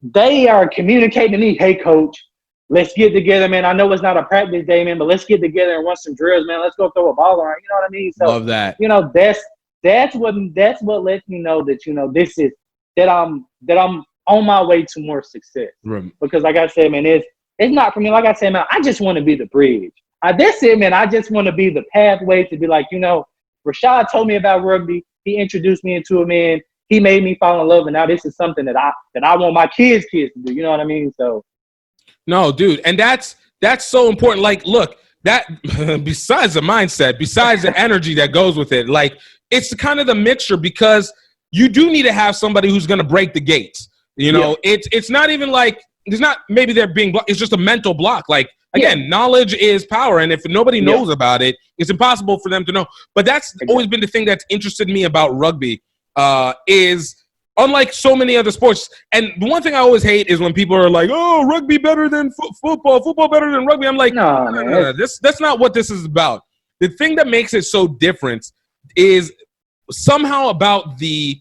They are communicating to me, hey, coach, let's get together, man. I know it's not a practice day, man, but let's get together and run some drills, man. Let's go throw a ball around. You know what I mean? So, love that. You know, that's what lets me know that, you know, this is that I'm on my way to more success. Right. Because like I said, man, it's not for me. Like I said, man, I just want to be the bridge. That's it, man. I just want to be the pathway to be like, you know, Rashad told me about rugby. He introduced me into it, man. He made me fall in love, and now this is something that I want my kids to do. You know what I mean? So. No, dude, and that's so important. Like, look, that besides the mindset, besides the energy that goes with it, like it's kind of the mixture, because you do need to have somebody who's going to break the gates. You know, it's not even like it's not maybe they're being blocked. It's just a mental block. Like again, knowledge is power, and if nobody knows about it, it's impossible for them to know. But that's always been the thing that's interested me about rugby. Is unlike so many other sports, and the one thing I always hate is when people are like, "Oh, rugby better than football better than rugby." I'm like, no. That's not what this is about. The thing that makes it so different is somehow about the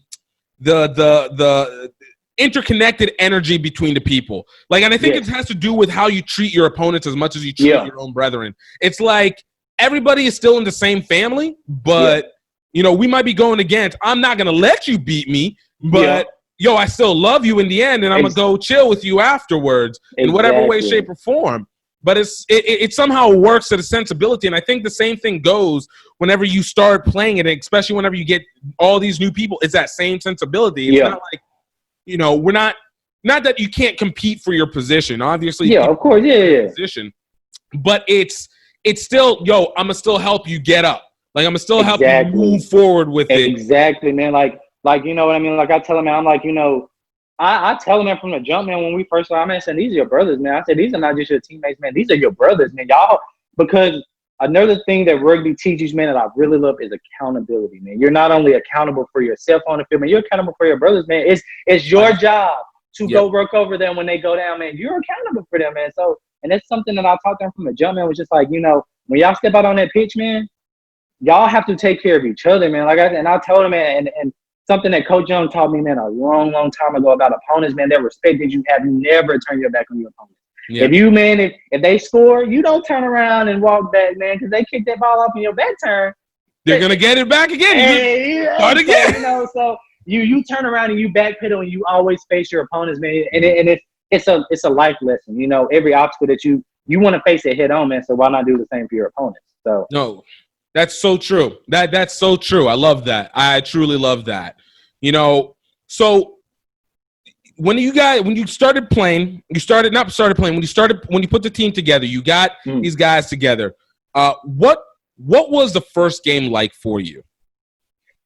interconnected energy between the people. Like, and I think it has to do with how you treat your opponents as much as you treat your own brethren. It's like everybody is still in the same family, but you know, we might be going against. I'm not gonna let you beat me. But, yo, I still love you in the end, and I'm going to go chill with you afterwards in whatever way, shape, or form. But it somehow works at a sensibility, and I think the same thing goes whenever you start playing it, especially whenever you get all these new people. It's that same sensibility. It's not like, you know, we're not that you can't compete for your position. Obviously, of course, position. But it's still, yo, I'm going to still help you get up. Like, I'm going to still help you move forward with it. Exactly, man. Like, you know what I mean? Like, I tell him, man, I'm like, you know, I tell him, man, from the jump, man, when we first started, man, I said, these are your brothers, man. I said, these are not just your teammates, man. These are your brothers, man. Y'all, because another thing that rugby teaches, man, that I really love is accountability, man. You're not only accountable for yourself on the field, man, you're accountable for your brothers, man. It's your job to go work over them when they go down, man. You're accountable for them, man. So, and that's something that I taught them from the jump, man, was just like, you know, when y'all step out on that pitch, man, y'all have to take care of each other, man. Like I told him, man, and something that Coach Young taught me, man, a long, long time ago about opponents, man. That respect that you have, never turn your back on your opponent. Yeah. If you, man, if they score, you don't turn around and walk back, man, because they kick that ball off in your back turn. They're gonna get it back again. Hey, start again. So, so you turn around and you backpedal and you always face your opponents, man. And it's a life lesson. You know, every obstacle that you want to face it head on, man. So why not do the same for your opponents? So no, that's so true. That's so true. I love that. I truly love that. You know, so when you started playing, when you put the team together, you got these guys together. What was the first game like for you?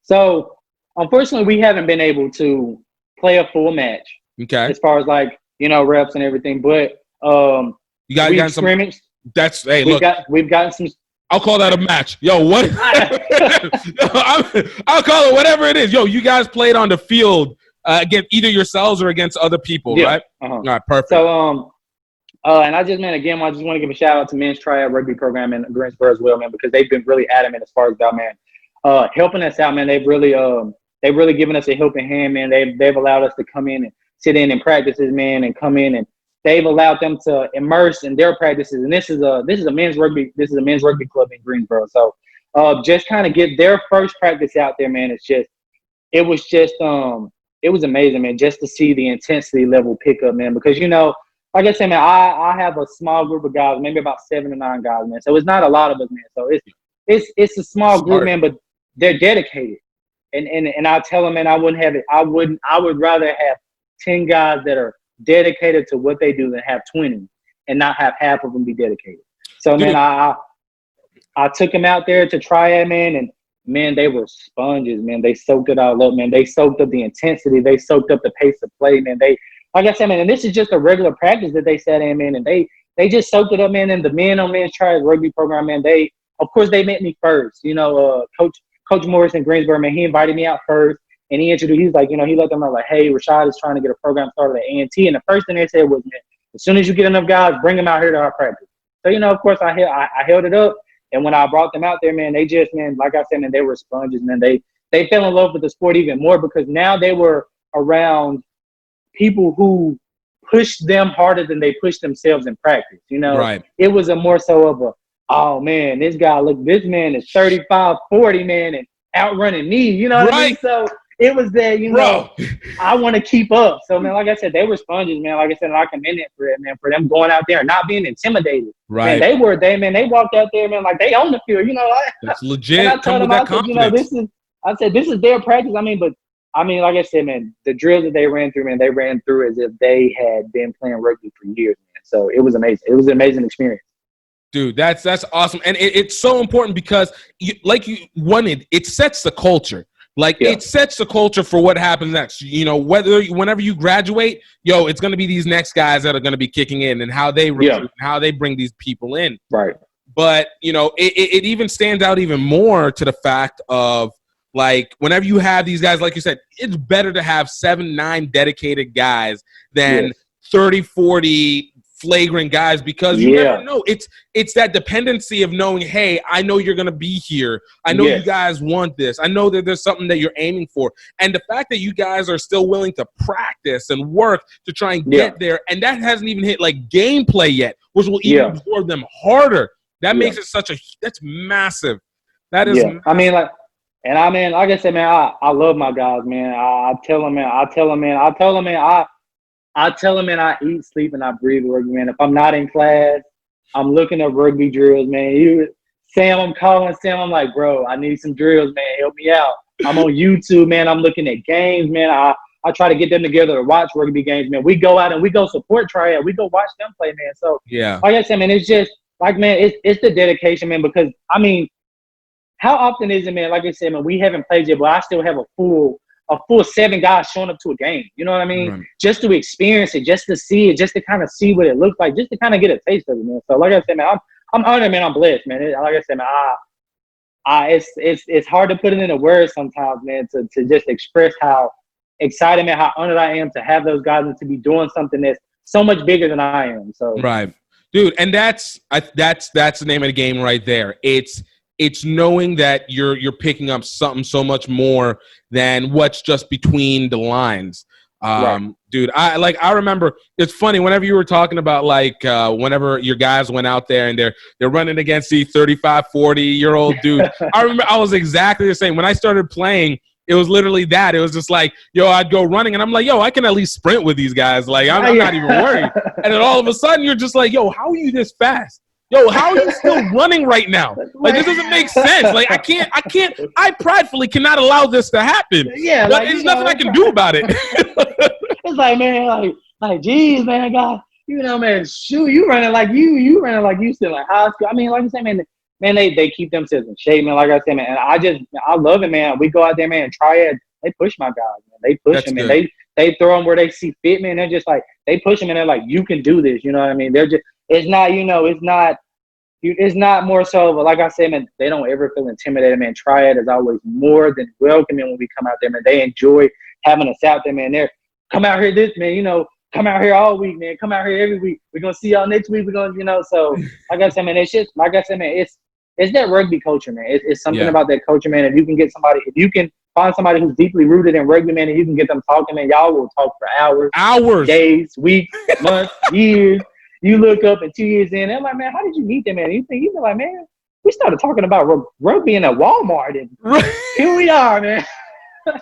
So, unfortunately, we haven't been able to play a full match. Okay. As far as like, you know, reps and everything, but you got scrimmaged. We've gotten some. I'll call that a match. Yo, what? I'll call it whatever it is. Yo, you guys played on the field against either yourselves or against other people, right? All right, perfect. So, and I just want to give a shout out to men's triad rugby program in Greensboro as well, man, because they've been really adamant as far as that, man, helping us out, man. They've really given us a helping hand, man. They've allowed us to come in and sit in and practices, man, and come in and they've allowed them to immerse in their practices. And this is a men's rugby club in Greensboro. So, just kind of get their first practice out there, man. It was amazing, man, just to see the intensity level pick up, man, because, you know, like I said, man, I have a small group of guys, maybe about 7 to 9 guys, man. So it's not a lot of us, man. So it's a small group, man, but they're dedicated. And I tell them, man, I would rather have 10 guys that are dedicated to what they do than have 20 and not have half of them be dedicated. So, man, I took them out there to triad, man, and man, they were sponges, man. They soaked it all up, man. They soaked up the intensity. They soaked up the pace of play, man. Like I said, man, and this is just a regular practice that they sat in, man, and they just soaked it up, man. And the men on men's triad rugby program, man, of course they met me first. You know, Coach Morris in Greensboro, man, he invited me out first, and he was like, you know, he let them know, like, hey, Rashad is trying to get a program started at A&T, and the first thing they said was, man, as soon as you get enough guys, bring them out here to our practice. So, you know, of course, I held it up, and when I brought them out there, man, they just, man, like I said, man, they were sponges, man. They fell in love with the sport even more because now they were around people who pushed them harder than they pushed themselves in practice. You know, right. It was a more so of oh man, this man is 35, 40, man, and outrunning me. You know what I mean? So it was that, you know, I want to keep up. So, man, like I said, they were sponges, man. Like I said, and I commend it for it, man, for them going out there and not being intimidated. Right. Man, they walked out there, man, like they own the field, you know. That's legit. And I told them, this is their practice. Like I said, man, the drills that they ran through as if they had been playing rugby for years, man. So it was amazing. It was an amazing experience. Dude, that's awesome. And it's so important because, it sets the culture. It sets the culture for what happens next. You know, whenever you graduate, it's going to be these next guys that are going to be kicking in and how they recruit and how they bring these people in. Right. But, you know, it even stands out even more to the fact of, like, whenever you have these guys, like you said, it's better to have 7, 9 dedicated guys than 30, 40 flagrant guys because you never know. It's that dependency of knowing, hey, I know you're going to be here. I know you guys want this. I know that there's something that you're aiming for. And the fact that you guys are still willing to practice and work to try and get there, and that hasn't even hit, like, gameplay yet, which will even absorb them harder. That makes it that's massive. That is massive. Like I said, man, I love my guys, man. I tell them, man, I eat, sleep, and I breathe rugby, man. If I'm not in class, I'm looking at rugby drills, man. I'm calling Sam. I'm like, bro, I need some drills, man. Help me out. I'm on YouTube, man. I'm looking at games, man. I try to get them together to watch rugby games, man. We go out and we go support triad. We go watch them play, man. So, like I said, man, it's just, like, man, it's the dedication, man, because, how often is it, man, like I said, man, we haven't played yet, but I still have a full 7 guys showing up to a game. You know what I mean? Right. Just to experience it, just to see it, just to kind of see what it looks like, just to kind of get a taste of it, man. So, like I said, man, I'm honored, man. I'm blessed, man. Like I said, man, it's hard to put it into words sometimes, man, to just express how excited, man, how honored I am to have those guys and to be doing something that's so much bigger than I am. So, right, dude, and that's the name of the game right there. It's It's knowing that you're picking up something so much more than what's just between the lines. Right. Dude, I remember, it's funny whenever you were talking about whenever your guys went out there and they're running against the 35, 40-year-old dudes. I remember I was exactly the same. When I started playing, it was literally that. It was just like, yo, I'd go running and I'm like, yo, I can at least sprint with these guys. Like, I'm not even worried. And then all of a sudden you're just like, yo, how are you this fast? Yo, how are you still running right now? Like, this doesn't make sense. Like, I pridefully cannot allow this to happen. Yeah, like, there's nothing I can do about it. It's like, man, geez, man, God, man, shoot, you running like you still like high school. I mean, like you said, man, they keep themselves in shape, man. Like I said, man, and I love it, man. We go out there, man, and triad. They push my guys, man. They push them, man. They throw them where they see fit, man. They're just like, they push them, and they're like, you can do this. You know what I mean? They're just, it's not more so, but like I said, man, they don't ever feel intimidated, man. Triad is always more than welcoming when we come out there, man. They enjoy having us out there, man. Come out here come out here all week, man. Come out here every week. We're going to see y'all next week. We're going to, so like I said, man, it's just, like I said, man, it's that rugby culture, man. It's something about that culture, man. If you can find somebody who's deeply rooted in rugby, man, and you can get them talking, man, y'all will talk for hours, days, weeks, months, years. You look up and 2 years in, they're like, man, how did you meet them, man? You think, you're like, man, we started talking about rugby in a Walmart, and here we are, man. How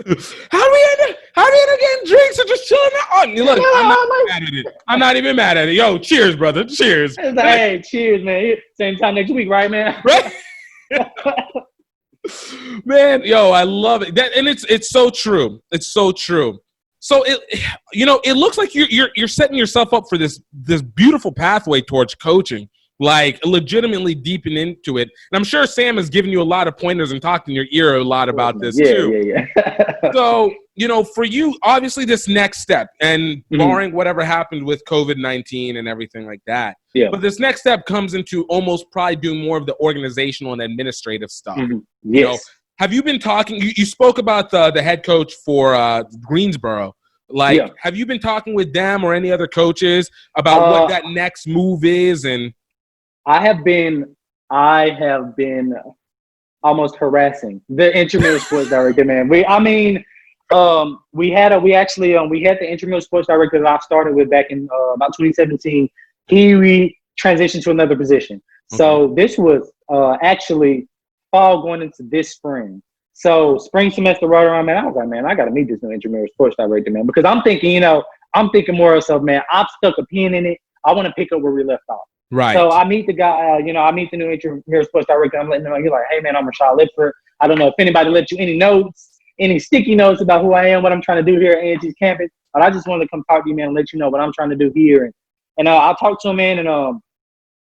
do we end up getting drinks or just chilling out? Look, I'm not mad at it. I'm not even mad at it. Yo, cheers, brother. Cheers. It's like, hey, cheers, man. Same time next week, right, man? Right? Man, yo, I love it. And it's so true. It's so true. So it looks like you're setting yourself up for this beautiful pathway towards coaching, like legitimately deeping into it. And I'm sure Sam has given you a lot of pointers and talked in your ear a lot about this too. Yeah. So, for you, obviously this next step, and barring whatever happened with COVID-19 and everything like that, but this next step comes into almost probably doing more of the organizational and administrative stuff. Yes. Have you been talking? You spoke about the head coach for Greensboro. Have you been talking with them or any other coaches about what that next move is? And I have been almost harassing the intramural sports director, man. We had the intramural sports director that I started with back in about 2017. He transitioned to another position. So this was actually fall going into this spring. So spring semester right around, man, I was like, man, I got to meet this new intramural sports director, man, because I'm thinking more of so, man, I've stuck a pin in it. I want to pick up where we left off. Right. So I meet the guy, I meet the new intramural sports director. I'm letting him know, he's like, hey, man, I'm Rashad Lipford. I don't know if anybody left you any sticky notes about who I am, what I'm trying to do here at A&T's campus, but I just wanted to come talk to you, man, and let you know what I'm trying to do here. And I'll talk to him, man, and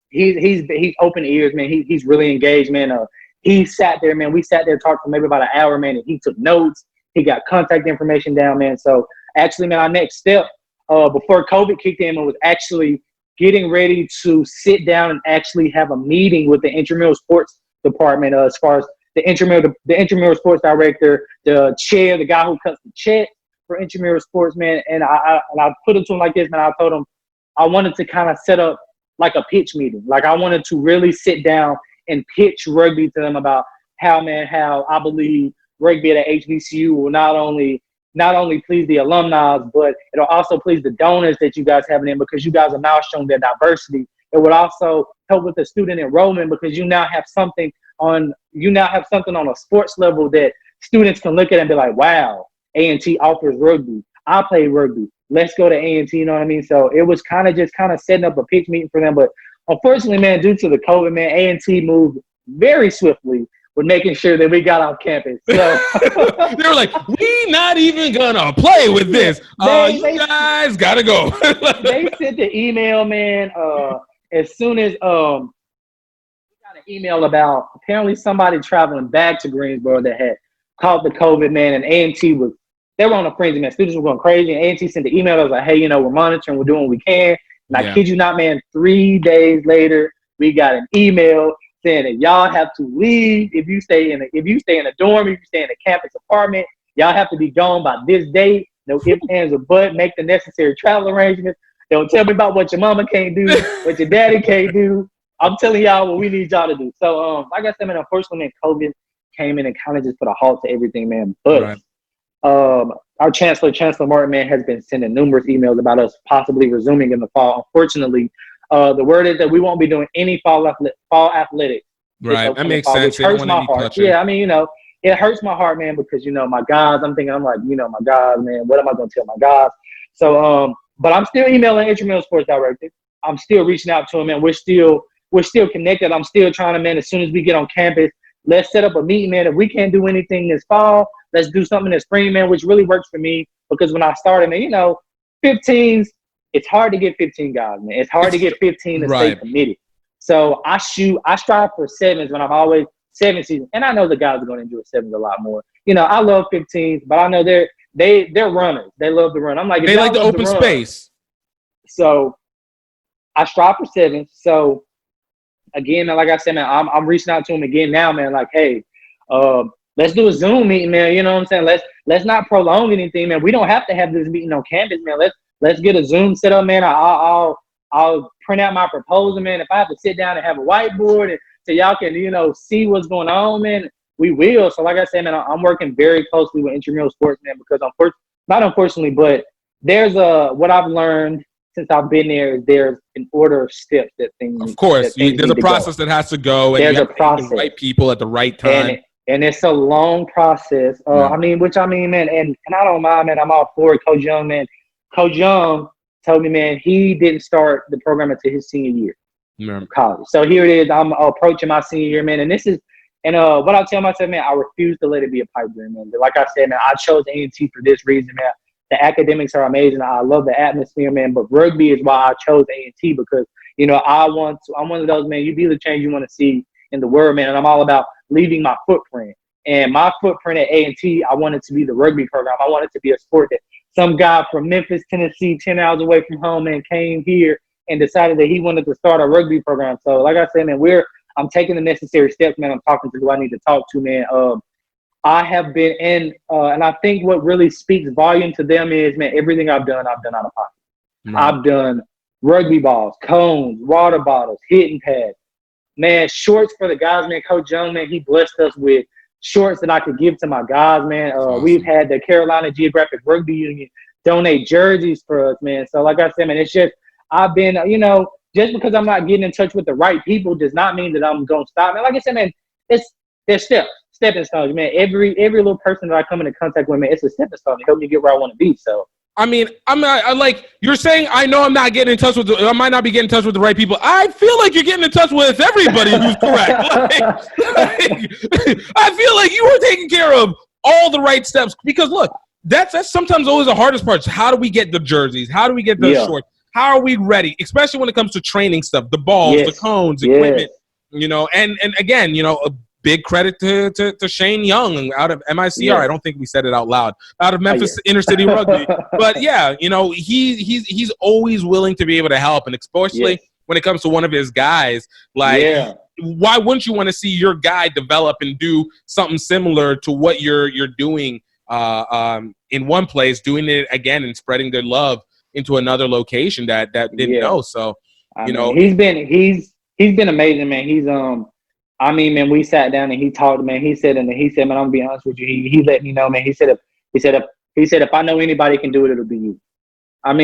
he's open ears, man. He's really engaged, man. He sat there, man. We sat there, talked for maybe about an hour, man, and he took notes. He got contact information down, man. So actually, man, our next step before COVID kicked in was actually getting ready to sit down and actually have a meeting with the intramural sports department as far as the intramural sports director, the chair, the guy who cuts the check for intramural sports, man. And I put it to him like this, man. I told him I wanted to kind of set up like a pitch meeting. Like I wanted to really sit down and pitch rugby to them about how I believe rugby at HBCU will not only please the alumni, but it'll also please the donors that you guys have in, because you guys are now showing their diversity. It would also help with the student enrollment, because you now have something on a sports level that students can look at and be like, wow, A&T offers rugby. I play rugby. Let's go to A&T, you know what I mean? So it was kind of setting up a pitch meeting for them. But unfortunately, man, due to the COVID, man, A&T moved very swiftly with making sure that we got off campus. So they were like, we not even gonna play with this. You guys gotta go. They sent the email, man. As soon as we got an email about apparently somebody traveling back to Greensboro that had caught the COVID, man, and A&T they were on a frenzy, man. Students were going crazy, and A&T sent the email. I was like, hey, we're monitoring, we're doing what we can. And I kid you not, man, 3 days later, we got an email saying that y'all have to leave if you stay in a dorm, if you stay in a campus apartment. Y'all have to be gone by this date. No ifs, ands, or buts. Make the necessary travel arrangements. Don't tell me about what your mama can't do, what your daddy can't do. I'm telling y'all what we need y'all to do. So, like I said, man, unfortunately, man, COVID came in and kind of just put a halt to everything, man. But Right. our Chancellor Martin, man, has been sending numerous emails about us possibly resuming in the fall. Unfortunately, the word is that we won't be doing any fall athletics. Right. That makes fall, sense. which They don't hurts want my any heart. touching. Yeah, I mean, it hurts my heart, man, because, my guys, I'm thinking, I'm like, my guys, man, what am I going to tell my guys? So, but I'm still emailing intramural sports director. I'm still reaching out to him, and we're still connected. I'm still trying to, man, as soon as we get on campus, let's set up a meeting, man. If we can't do anything this fall, let's do something this spring, man, which really works for me because when I started, man, 15s, it's hard to get 15 guys, man. It's hard to get 15 to stay committed. So I strive for 7s when I'm always 7 seasons. And I know the guys are going to enjoy 7s a lot more. I love 15s, but I know they're runners. They love to run. I'm like, they like the open space. So I strive for 7s. So again, man, like I said, man, I'm reaching out to him again now, man. Like, hey, let's do a Zoom meeting, man. You know what I'm saying? Let's not prolong anything, man. We don't have to have this meeting on campus, man. Let's get a Zoom set up, man. I'll print out my proposal, man. If I have to sit down and have a whiteboard and so y'all can, see what's going on, man, we will. So like I said, man, I'm working very closely with intramural sports, man, because not unfortunately, but there's what I've learned since I've been there is there's an order of steps that things. Of course, there's a process that has to go, and there's you have a process. The right people at the right time. And it's a long process. Man, and I don't mind, man. I'm all for it. Coach Young, man. Coach Young told me, man, he didn't start the program until his senior year of college. So here it is. I'm approaching my senior year, man. And what I tell myself, man, I refuse to let it be a pipe dream, man. Like I said, man, I chose A&T for this reason, man. The academics are amazing. I love the atmosphere, man. But rugby is why I chose A&T because, I'm one of those, man, you be the change you want to see in the world, man. And I'm all about leaving my footprint. And my footprint at A&T, I wanted to be the rugby program. I wanted to be a sport that some guy from Memphis, Tennessee, 10 hours away from home, man, came here and decided that he wanted to start a rugby program. So, like I said, man, I'm taking the necessary steps, man. I'm talking to who I need to talk to, man. I have been in, and I think what really speaks volume to them is, man, everything I've done out of pocket. Right. I've done rugby balls, cones, water bottles, hitting pads. Man, shorts for the guys, man. Coach Young, man, he blessed us with shorts that I could give to my guys, man. Awesome. We've had the Carolina Geographic Rugby Union donate jerseys for us, man. So, like I said, man, it's just I've been, just because I'm not getting in touch with the right people does not mean that I'm going to stop. Man, like I said, man, there's stepping stones, man. Every little person that I come into contact with, man, it's a stepping stone to help me get where I want to be. So, I mean, I like you're saying. I know I'm not getting in touch with. I might not be getting in touch with the right people. I feel like you're getting in touch with everybody who's correct. I feel like you are taking care of all the right steps because look, that's sometimes always the hardest part. How do we get the jerseys? How do we get the shorts? How are we ready? Especially when it comes to training stuff, the balls, the cones, equipment. And again, a big credit to Shane Young out of MICR. I don't think we said it out loud. Out of Memphis Inner City Rugby. But yeah, he's always willing to be able to help, and especially when it comes to one of his guys, like why wouldn't you want to see your guy develop and do something similar to what you're doing in one place, doing it again and spreading their love into another location that didn't know. So he's been amazing, man. Man, we sat down and he talked, man. He said, man, I'm gonna be honest with you. He let me know, man. He said if I know anybody can do it, it'll be you. And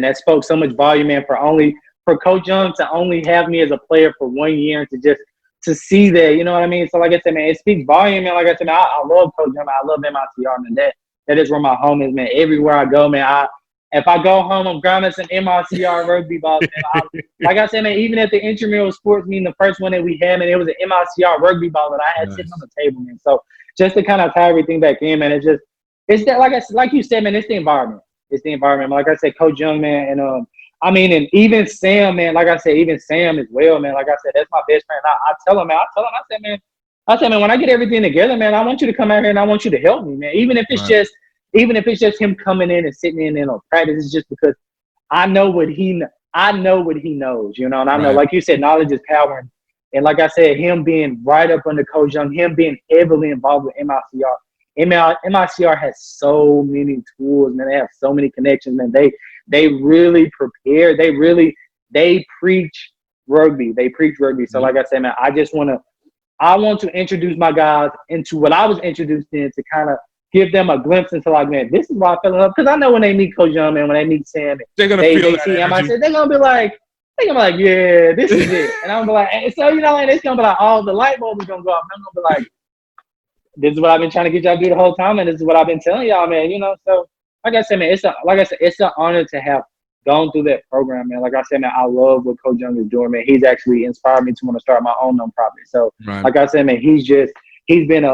that spoke so much volume, man. For Coach Young to only have me as a player for 1 year and to see that, you know what I mean? So like I said, man, it speaks volume, man. Like I said, man, I love Coach Young, man. I love MICR, man. That is where my home is, man. Everywhere I go, man, if I go home, I'm grabbing some MICR rugby balls. Like I said, man, even at the intramural sports meeting, the first one that we had, man, it was an MICR rugby ball that I had sitting on the table, man. So just to kind of tie everything back in, man, it's that, like you said, man, it's the environment. It's the environment. Like I said, Coach Young, man, and and even Sam, man, like I said, even Sam as well, man. Like I said, that's my best friend. I tell him, I said, man, when I get everything together, man, I want you to come out here and I want you to help me, man. Even if it's just him coming in and sitting in on practice, it's just because I know what he knows, and I know, like you said, knowledge is power. And like I said, him being right up under Coach Young, him being heavily involved with MICR. MICR has so many tools, man. They have so many connections, man. They really prepare. They preach rugby. They preach rugby. So like I said, man, I want to introduce my guys into what I was introduced in to kind of give them a glimpse into like, man, this is why I fell in love. Because I know when they meet Coach Young, man, when they meet Sam, They're gonna they feel that see him. I energy. said they're gonna be like, yeah, this is it. And I'm gonna be like, and so you know, like it's gonna be like, the light bulb is gonna go off. And I'm gonna be like, this is what I've been trying to get y'all to do the whole time, and this is what I've been telling y'all, man. You know, so like I said, man, it's an honor to have gone through that program, man. Like I said, man, I love what Coach Young is doing, man. He's actually inspired me to want to start my own nonprofit. So, like I said, man, he's been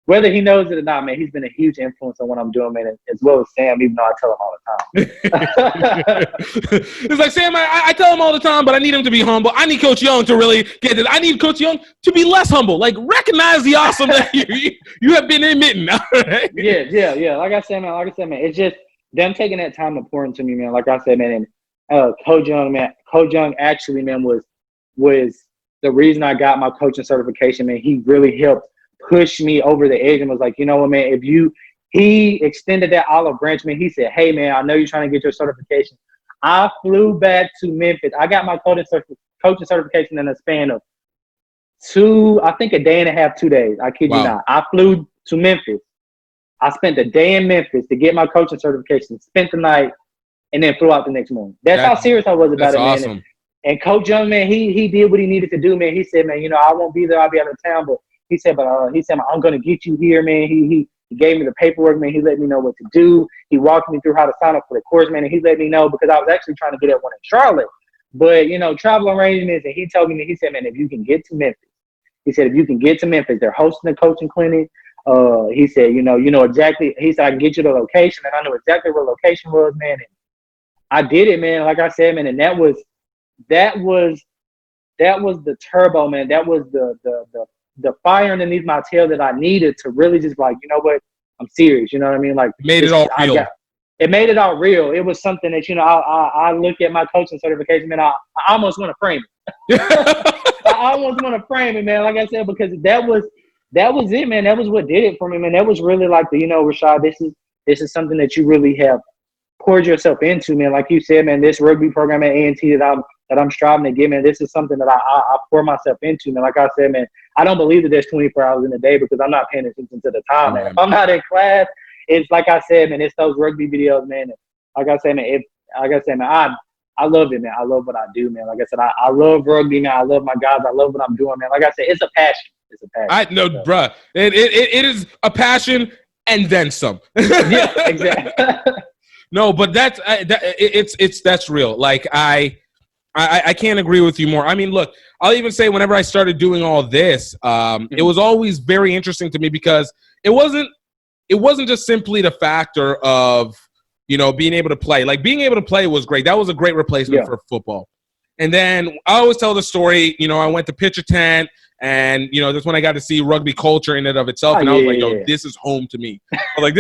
whether he knows it or not, man, he's been a huge influence on what I'm doing, man, as well as Sam, even though I tell him all the time. It's like, Sam, I tell him all the time, but I need him to be humble. I need Coach Young to really get it. I need Coach Young to be less humble. Like, recognize the awesome that you have been admitting. Right? Yeah. Like I said, man, it's just them taking that time to pour into me, man. Like I said, man, and Coach Young actually, man, was the reason I got my coaching certification, man. He really helped push me over the edge and was like, you know what, man, he extended that olive branch, man. He said, hey, man, I know you're trying to get your certification. I flew back to Memphis. I got my coaching certification in a span of a day and a half, 2 days. I kid you not. I flew to Memphis. I spent a day in Memphis to get my coaching certification, spent the night, and then flew out the next morning. That's how serious I was about it, man. Awesome. And Coach Young, man, he did what he needed to do, man. He said, man, you know, I won't be there. I'll be out of town, but he said, I'm going to get you here, man. He gave me the paperwork, man. He let me know what to do. He walked me through how to sign up for the course, man. And he let me know because I was actually trying to get at one in Charlotte. But, you know, travel arrangements. And he told me, he said, man, if you can get to Memphis. He said, if you can get to Memphis, they're hosting a coaching clinic. He said, you know exactly. He said, I can get you the location. And I know exactly where the location was, man. And I did it, man. Like I said, man. And that was the turbo, man. That was the fire underneath my tail that I needed to really just like, you know what, I'm serious. You know what I mean? Like, made it all real. It made it all real. It was something that, you know, I look at my coaching certification, man. I almost want to frame it. I almost want to frame it, man. Like I said, because that was it, man. That was what did it for me, man. That was really like you know, Rashad, this is something that you really have poured yourself into, man. Like you said, man, this rugby program at A&T that I'm striving to get, man, this is something that I pour myself into, man. Like I said, man, I don't believe that there's 24 hours in a day because I'm not paying attention to the time, man. If I'm not in class, it's like I said, man, it's those rugby videos, man. And like I said, man, I love it, man. I love what I do, man. Like I said, I love rugby, man. I love my guys. I love what I'm doing, man. Like I said, it's a passion. It's a passion. I know, bruh. It is a passion and then some. Yeah, exactly. No, but that's real. Like I can't agree with you more. I mean, look, I'll even say whenever I started doing all this, it was always very interesting to me because it wasn't just simply the factor of, you know, being able to play. Like being able to play was great. That was a great replacement for football. And then I always tell the story, you know, I went to Pitcher Tent and, you know, that's when I got to see rugby culture in and of itself. And I was like, yo, this is home to me. I was like,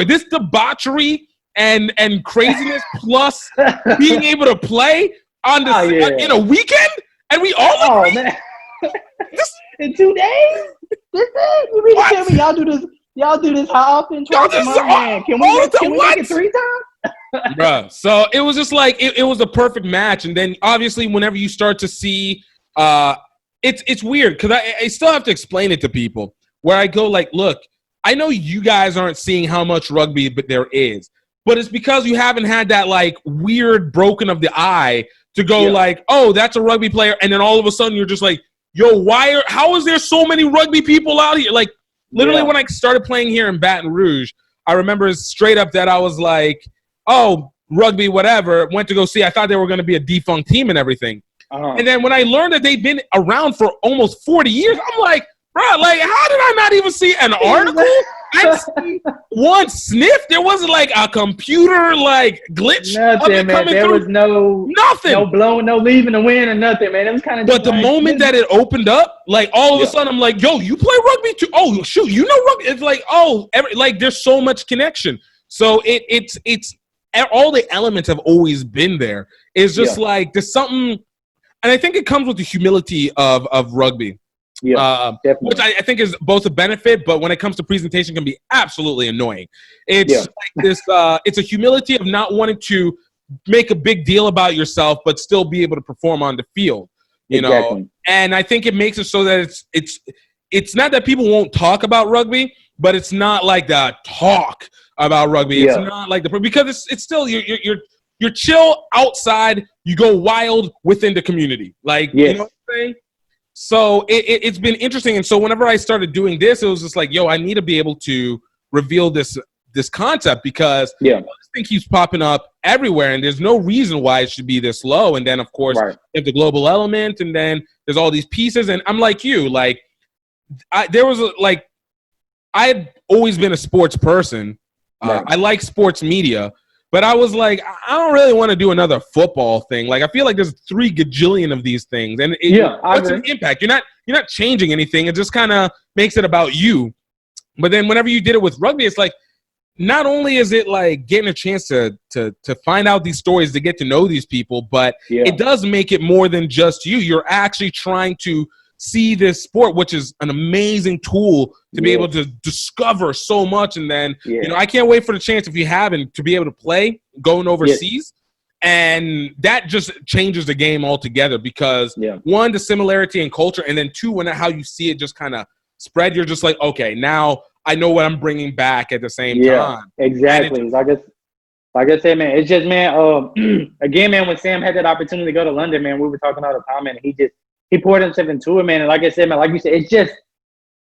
this debauchery and craziness plus being able to play on the in a weekend, and we all agree? Man. In 2 days? You mean to tell me y'all do this how often? Twice a month, man. Can we make it 3 times? Bruh. So it was just like it was a perfect match. And then obviously whenever you start to see it's weird because I still have to explain it to people where I go like, look, I know you guys aren't seeing how much rugby but there is. But it's because you haven't had that like weird broken of the eye to go like, oh, that's a rugby player. And then all of a sudden you're just like, yo, how is there so many rugby people out here? Like literally when I started playing here in Baton Rouge, I remember straight up that I was like, oh, rugby, whatever, went to go see. I thought they were going to be a defunct team and everything. And then when I learned that they've been around for almost 40 years, I'm like, bro, like, how did I not even see an article? I see one sniff. There wasn't like a computer like glitch. Nothing, man. There was nothing. No blowing, no leaving the wind or nothing, man. It was kind of. But the moment that it opened up, like all of a sudden, I'm like, yo, you play rugby too? Oh, shoot, you know rugby? It's like, oh, like there's so much connection. So it's all the elements have always been there. It's just like there's something, and I think it comes with the humility of rugby. Yeah, definitely. Which I think is both a benefit, but when it comes to presentation, can be absolutely annoying. It's like this. It's a humility of not wanting to make a big deal about yourself, but still be able to perform on the field, you know? And I think it makes it so that it's not that people won't talk about rugby, but it's not like the talk about rugby. It's not like because it's still, you're chill outside, you go wild within the community. Like, you know what I'm saying? So it's been interesting. And so whenever I started doing this, it was just like, yo, I need to be able to reveal this concept because this thing keeps popping up everywhere and there's no reason why it should be this low. And then, of course, you have the global element and then there's all these pieces. And I'm like you, like, I had always been a sports person. I like sports media. But I was like, I don't really want to do another football thing. Like, I feel like there's 3 gajillion of these things, and what's an impact? You're not changing anything. It just kind of makes it about you. But then whenever you did it with rugby, it's like not only is it like getting a chance to find out these stories, to get to know these people, but it does make it more than just you. You're actually trying to see this sport, which is an amazing tool to be able to discover so much. And then, you know, I can't wait for the chance, if you haven't, to be able to play going overseas. And that just changes the game altogether because, 1, the similarity in culture, and then 2, how you see it just kind of spread, you're just like, okay, now I know what I'm bringing back at the same time. Exactly. Like I said, man, it's just, man, again, man, when Sam had that opportunity to go to London, man, we were talking all the time, man, he poured himself into it, man. And like I said, man, like you said, it's just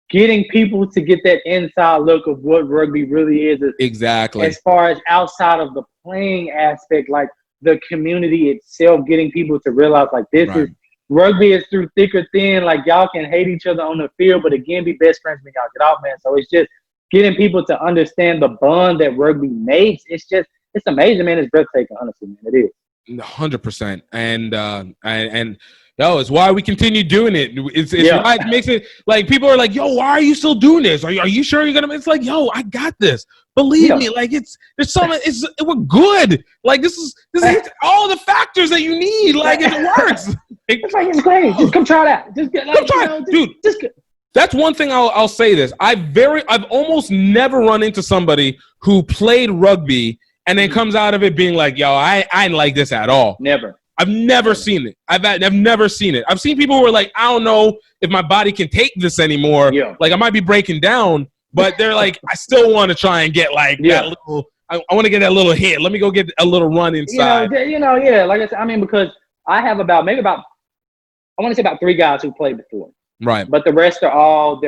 getting people to get that inside look of what rugby really is. Exactly. As far as outside of the playing aspect, like the community itself, getting people to realize, like, this is rugby is through thick or thin. Like, y'all can hate each other on the field, but again, be best friends when y'all get out, man. So it's just getting people to understand the bond that rugby makes. It's amazing, man. It's breathtaking, honestly, man. It is. 100%. And no, it's why we continue doing it. It's why it makes it like people are like, yo, why are you still doing this? Are you sure you're gonna? It's like, yo, I got this. Believe me, like there's something. We're good. Like this is all the factors that you need. Like it works. It's great. Just come try it out. Just get, like, come try it, dude. That's one thing I'll say this. I've almost never run into somebody who played rugby and then comes out of it being like, yo, I ain't like this at all. Never. I've never seen it. I've never seen it. I've seen people who are like, I don't know if my body can take this anymore. Like I might be breaking down, but they're like, I still want to try and get like that little. I want to get that little hit. Let me go get a little run inside. Like I said, I mean, because I have about I want to say about 3 guys who played before. Right. But the rest they're all.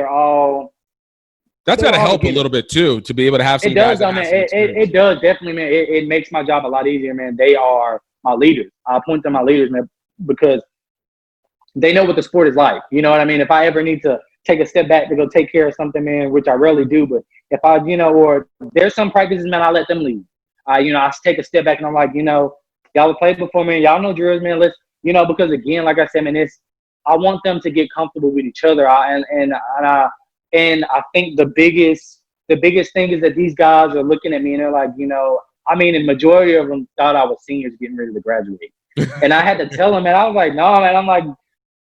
That's got to help a little bit too, to be able to have some guys. It does definitely, man. It makes my job a lot easier, man. They are my leaders. I point to my leaders, man, because they know what the sport is like. You know what I mean? If I ever need to take a step back to go take care of something, man, which I rarely do, but if I, or there's some practices, man, I let them lead. I take a step back and I'm like, y'all have played before, man. Y'all know drills, man. Let's, because again, like I said, man, I want them to get comfortable with each other. And I think the biggest thing is that these guys are looking at me and they're like, the majority of them thought I was seniors getting ready to graduate. And I had to tell them, and I was like, no, man. I'm like,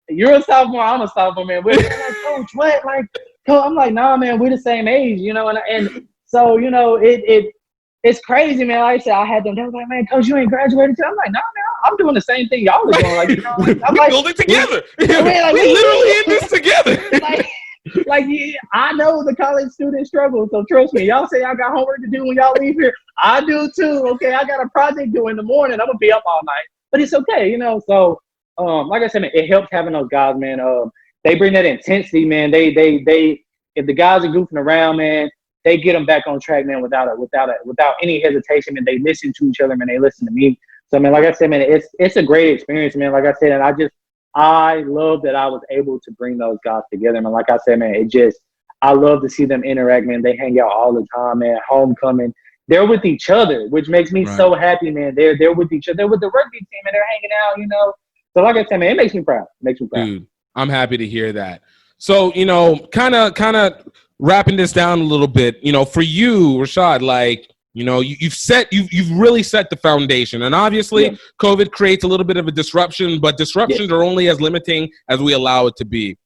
you're a sophomore, I'm a sophomore, man. We're like, coach, what? Like, I'm like, nah, man, we're the same age, and so, it's crazy, man. Like I said, I had them, they were like, man, coach, you ain't graduated too. I'm like, nah, man, I'm doing the same thing y'all are doing. Like, I'm like, building together. We're literally in this together. I know the college student struggle, so trust me. Y'all say y'all got homework to do when y'all leave here. I do too. Okay, I got a project due in the morning. I'm gonna be up all night, but it's okay, So, like I said, man, it helps having those guys, man. They bring that intensity, man. They if the guys are goofing around, man, they get them back on track, man, without any hesitation, man. They listen to each other, man. They listen to me. So, man, like I said, man, it's a great experience, man. Like I said, and I love that I was able to bring those guys together, man. Like I said, man, I love to see them interact, man. They hang out all the time, man. Homecoming, they're with each other, which makes me so happy, man. They're with each other. They're with the rugby team, and they're hanging out, So, like I said, man, it makes me proud. Dude, I'm happy to hear that. So, kind of wrapping this down a little bit, for you, Rashad, like, you've really set the foundation, and obviously COVID creates a little bit of a disruption, but disruptions are only as limiting as we allow it to be.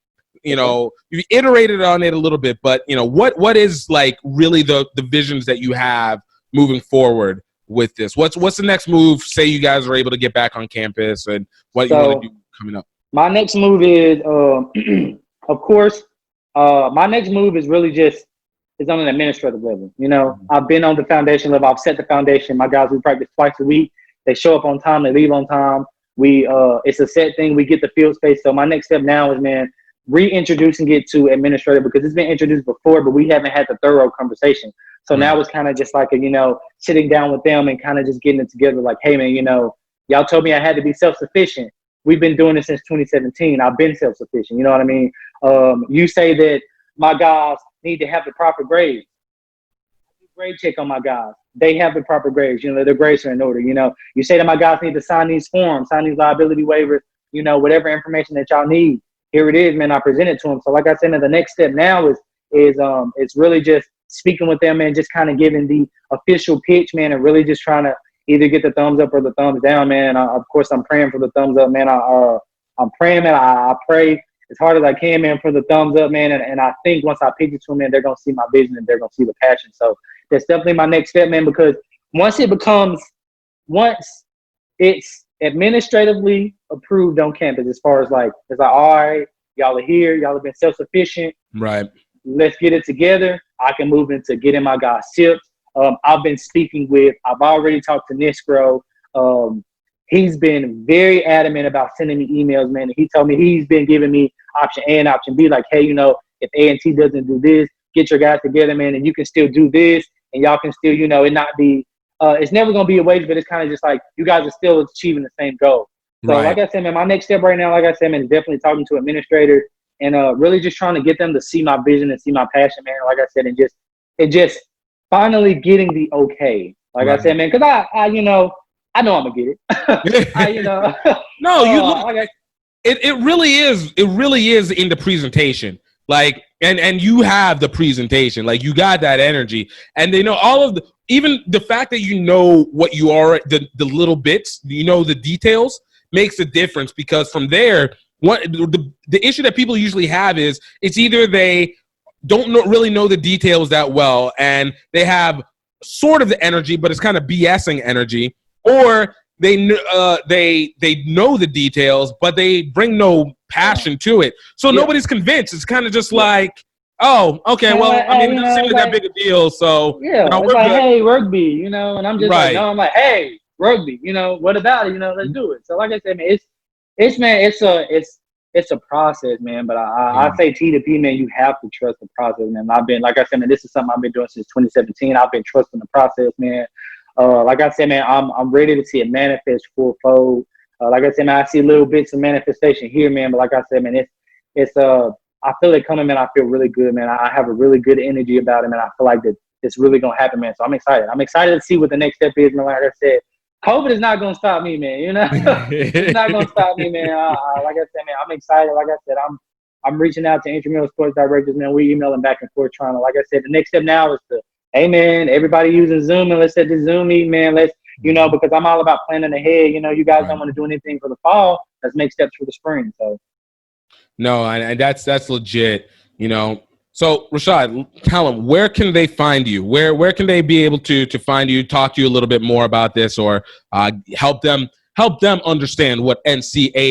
You iterated on it a little bit, but what is like really the visions that you have moving forward with this? What's the next move? Say you guys are able to get back on campus, and what you want to do coming up. My next move is, of course, my next move is really just is on an administrative level. You know, I've been on the foundation level. I've set the foundation. My guys, we practice twice a week. They show up on time. They leave on time. It's a set thing. We get the field space. So my next step now is, man, reintroducing it to administrative, because it's been introduced before, but we haven't had the thorough conversation. So now it's kind of just like sitting down with them and kind of just getting it together. Like, hey, man, y'all told me I had to be self-sufficient. We've been doing this since 2017. I've been self-sufficient. You know what I mean? You say that my guys need to have the proper grades. Grade check on my guys. They have the proper grades. Their grades are in order. You say that my guys need to sign these forms, sign these liability waivers, whatever information that y'all need. Here it is, man. I present it to them. So like I said, man, the next step now is it's really just speaking with them and just kind of giving the official pitch, man, and really just trying to either get the thumbs up or the thumbs down, man. Of course, I'm praying for the thumbs up, man. I'm praying, man. I pray as hard as I can, man, for the thumbs up, man. And I think once I pitch it to them, man, they're going to see my vision and they're going to see the passion. So that's definitely my next step, man, because once it's administratively approved on campus, as far as it's like, all right, y'all are here. Y'all have been self-sufficient. Right. Let's get it together. I can move into getting my guys tips. I've already talked to Niscro. He's been very adamant about sending me emails, man. And he told me he's been giving me option A and option B, like, hey, if A&T doesn't do this, get your guys together, man, and you can still do this, and y'all can still, it not be, it's never going to be a waste, but it's kind of just like you guys are still achieving the same goal. So like I said, man, my next step right now, like I said, man, is definitely talking to administrators and really just trying to get them to see my vision and see my passion, man. Like I said, and just finally getting the okay. Like I said, man, because I know I'm gonna get it. No, it really is. It really is in the presentation. Like, and you have the presentation. Like, you got that energy, and all of even the fact that what you are, the little bits, the details makes a difference, because from there, the issue that people usually have is it's either they don't really know the details that well, and they have sort of the energy, but it's kind of BSing energy, or they know the details, but they bring no passion to it. So nobody's convinced. It's kind of just like, oh, okay, well, it doesn't seem like that big a deal. So it's like, hey, rugby, and I'm just like, no, I'm like, hey, rugby, what about it? Let's do it. So like I said, man, it's a process, man. But I say T to P, man, you have to trust the process, man. I've been, like I said, man, this is something I've been doing since 2017. I've been trusting the process, man. Like I said, man, I'm ready to see it manifest full fold. Like I said, man, I see little bits of manifestation here, man. But like I said, man, it's I feel it coming, man. I feel really good, man. I have a really good energy about it, man. I feel like that it's really gonna happen, man. So I'm excited. I'm excited to see what the next step is, man. Like I said, COVID is not gonna stop me, man. It's not gonna stop me, man. Like I said, man, I'm excited. Like I said, I'm reaching out to intramural sports directors, man. We emailing back and forth trying to. Like I said, the next step now is to, hey, man, everybody using Zoom, and let's set the Zoom meeting, man. Let's, because I'm all about planning ahead. You guys don't want to do anything for the fall. Let's make steps for the spring. So. No, and that's legit. So Rashad, tell them, where can they find you? Where can they be able to find you, talk to you a little bit more about this, or help them understand what NCAT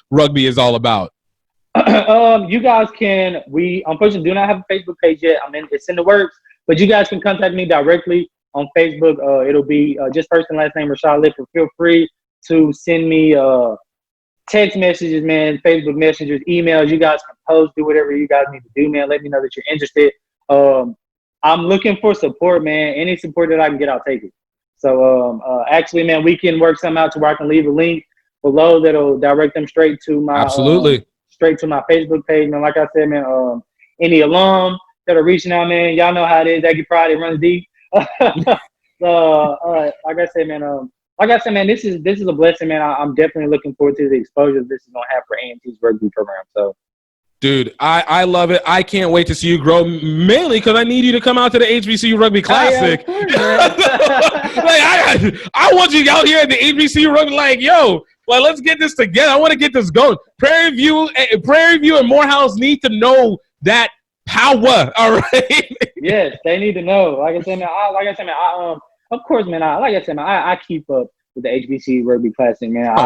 rugby is all about? You guys can. We unfortunately do not have a Facebook page yet. It's in the works, but you guys can contact me directly on Facebook. It'll be just first and last name Rashad Lipford. Feel free to send me text messages, man, Facebook messengers, emails. You guys can post, do whatever you guys need to do, man. Let me know that you're interested. I'm looking for support, man. Any support that I can get, I'll take it. So actually, man, we can work something out to where I can leave a link below that'll direct them straight to my straight to my Facebook page, man. Like I said, man, any alum that are reaching out, man, y'all know how it is. Aggie Friday runs deep. So like I said, man, this is a blessing, man. I'm definitely looking forward to the exposure this is gonna have for A&T's rugby program. So, dude, I love it. I can't wait to see you grow, mainly because I need you to come out to the HBCU Rugby Classic. I want you out here at the HBCU Rugby, let's get this together. I want to get this going. Prairie View and Morehouse need to know that power. All right. Yes, they need to know. Like I said, man, of course, man. Like I said, man, I keep up with the HBC Rugby Classic, man. Oh.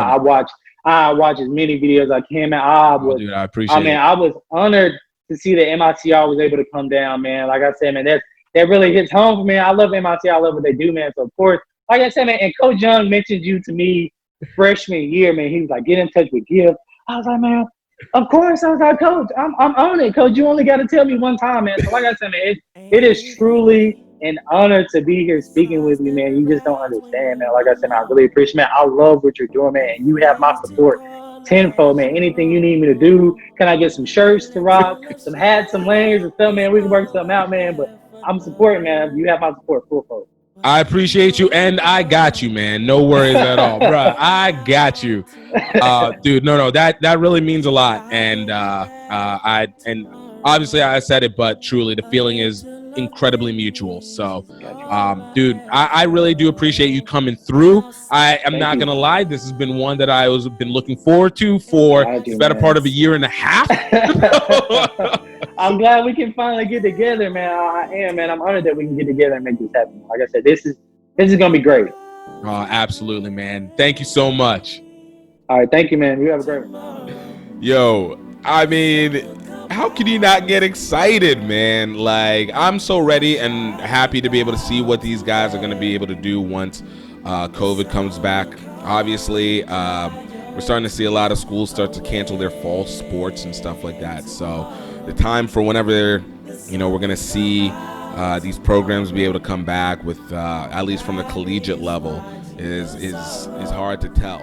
I watch as many videos as I can, man. Dude, I appreciate it. I was honored to see that MITR was able to come down, man. Like I said, man, that really hits home for me. I love MITR. I love what they do, man. So, of course, like I said, man, and Coach Young mentioned you to me freshman year, man. He was like, get in touch with Gift. I was like, man, of course. I was like, Coach, I'm on it, Coach. You only got to tell me one time, man. So, like I said, man, it is truly an honor to be here speaking with you, man. You just don't understand, man. Like I said, man, I really appreciate it, man. I love what you're doing, man. And you have my support tenfold, man. Anything you need me to do, can I get some shirts to rock, some hats, some layers and stuff, man? We can work something out, man. But I'm supporting, man. You have my support, full fold. I appreciate you, and I got you, man. No worries at all, bro. I got you, dude. No, that really means a lot, and obviously I said it, but truly the feeling is incredibly mutual. So, dude, I really do appreciate you coming through. I am not gonna lie, this has been one that I was been looking forward to for the better part of a year and a half. I'm glad we can finally get together, man. I am, man. I'm honored that we can get together and make this happen. Like I said, this is gonna be great. Oh, absolutely, man. Thank you so much. All right, thank you, man. You have a great one. Yo, I mean, how can you not get excited, man? Like, I'm so ready and happy to be able to see what these guys are going to be able to do once COVID comes back. Obviously, we're starting to see a lot of schools start to cancel their fall sports and stuff like that. So the time for whenever we're going to see these programs be able to come back with, at least from the collegiate level, is hard to tell.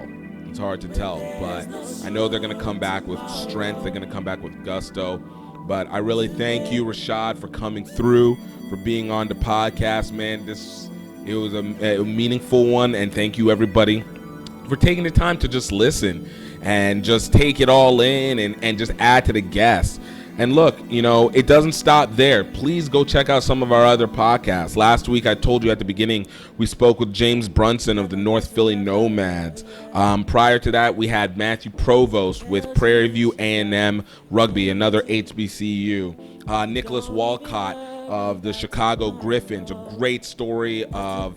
It's hard to tell, but I know they're going to come back with strength. They're going to come back with gusto. But I really thank you, Rashad, for coming through, for being on the podcast, man. It was a meaningful one, and thank you, everybody, for taking the time to just listen and just take it all in and just add to the guests. And look, it doesn't stop there. Please go check out some of our other podcasts. Last week, I told you at the beginning, we spoke with James Brunson of the North Philly Nomads. Prior to that, we had Matthew Provost with Prairie View A&M Rugby, another HBCU. Nicholas Walcott of the Chicago Griffins, a great story of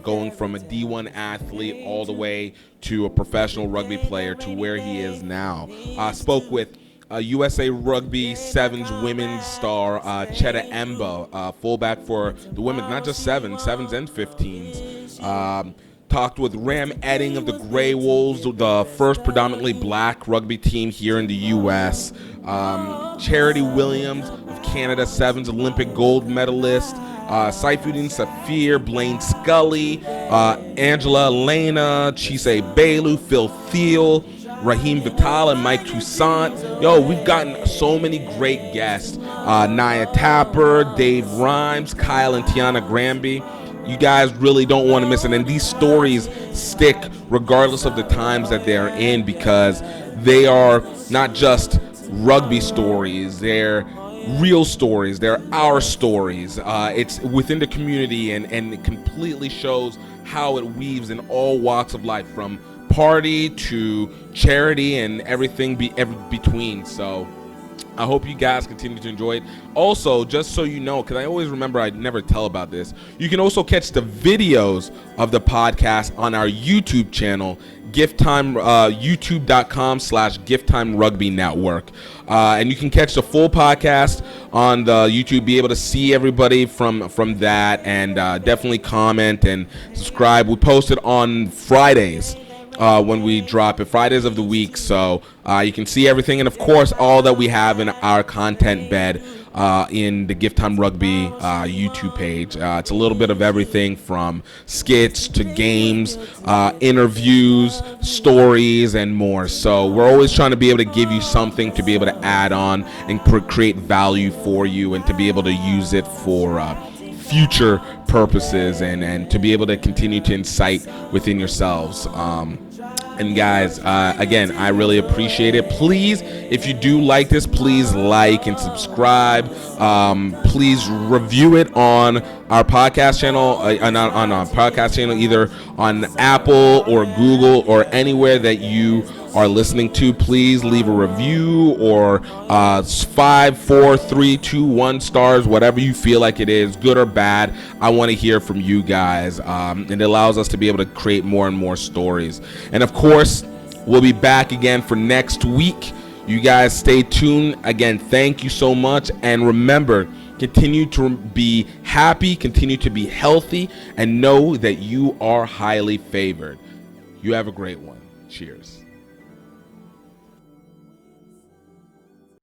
going from a D1 athlete all the way to a professional rugby player to where he is now. Spoke with USA Rugby Sevens women's star Cheta Emba, fullback for the women's, not just sevens and 15s. Talked with Ram Edding of the Grey Wolves, the first predominantly black rugby team here in the U.S. Charity Williams of Canada Sevens Olympic gold medalist. Saifuddin Safir, Blaine Scully, Angela Elena, Chise Bailu, Phil Thiel, Raheem Vital, and Mike Toussaint. Yo, we've gotten so many great guests. Nia Tapper, Dave Rhymes, Kyle and Tiana Granby. You guys really don't want to miss it. And these stories stick regardless of the times that they're in, because they are not just rugby stories. They're real stories. They're our stories. It's within the community, and it completely shows how it weaves in all walks of life, from party to charity and everything between. So I hope you guys continue to enjoy it. Also, just so you know, because I always remember I never tell about this, you can also catch the videos of the podcast on our YouTube channel, GiftTime, youtube.com/GiftTime Rugby Network. And you can catch the full podcast on the YouTube, be able to see everybody from that, and definitely comment and subscribe. We post it on Fridays. When we drop it, Fridays of the week, so you can see everything, and of course all that we have in our content bed in the GiftTime Rugby YouTube page. It's a little bit of everything from skits to games, interviews, stories, and more. So we're always trying to be able to give you something to be able to add on and create value for you, and to be able to use it for future purposes, and to be able to continue to incite within yourselves. And guys, again, I really appreciate it. Please, if you do like this, please like and subscribe. Please review it on our podcast channel, on our podcast channel, either on Apple or Google or anywhere that you are listening to, please leave a review or 5, 4, 3, 2, 1 stars, whatever you feel like it is, good or bad. I want to hear from you guys, and it allows us to be able to create more and more stories. And of course, we'll be back again for next week. You guys stay tuned. Again, thank you so much. And remember, continue to be happy, continue to be healthy, and know that you are highly favored. You have a great one. Cheers.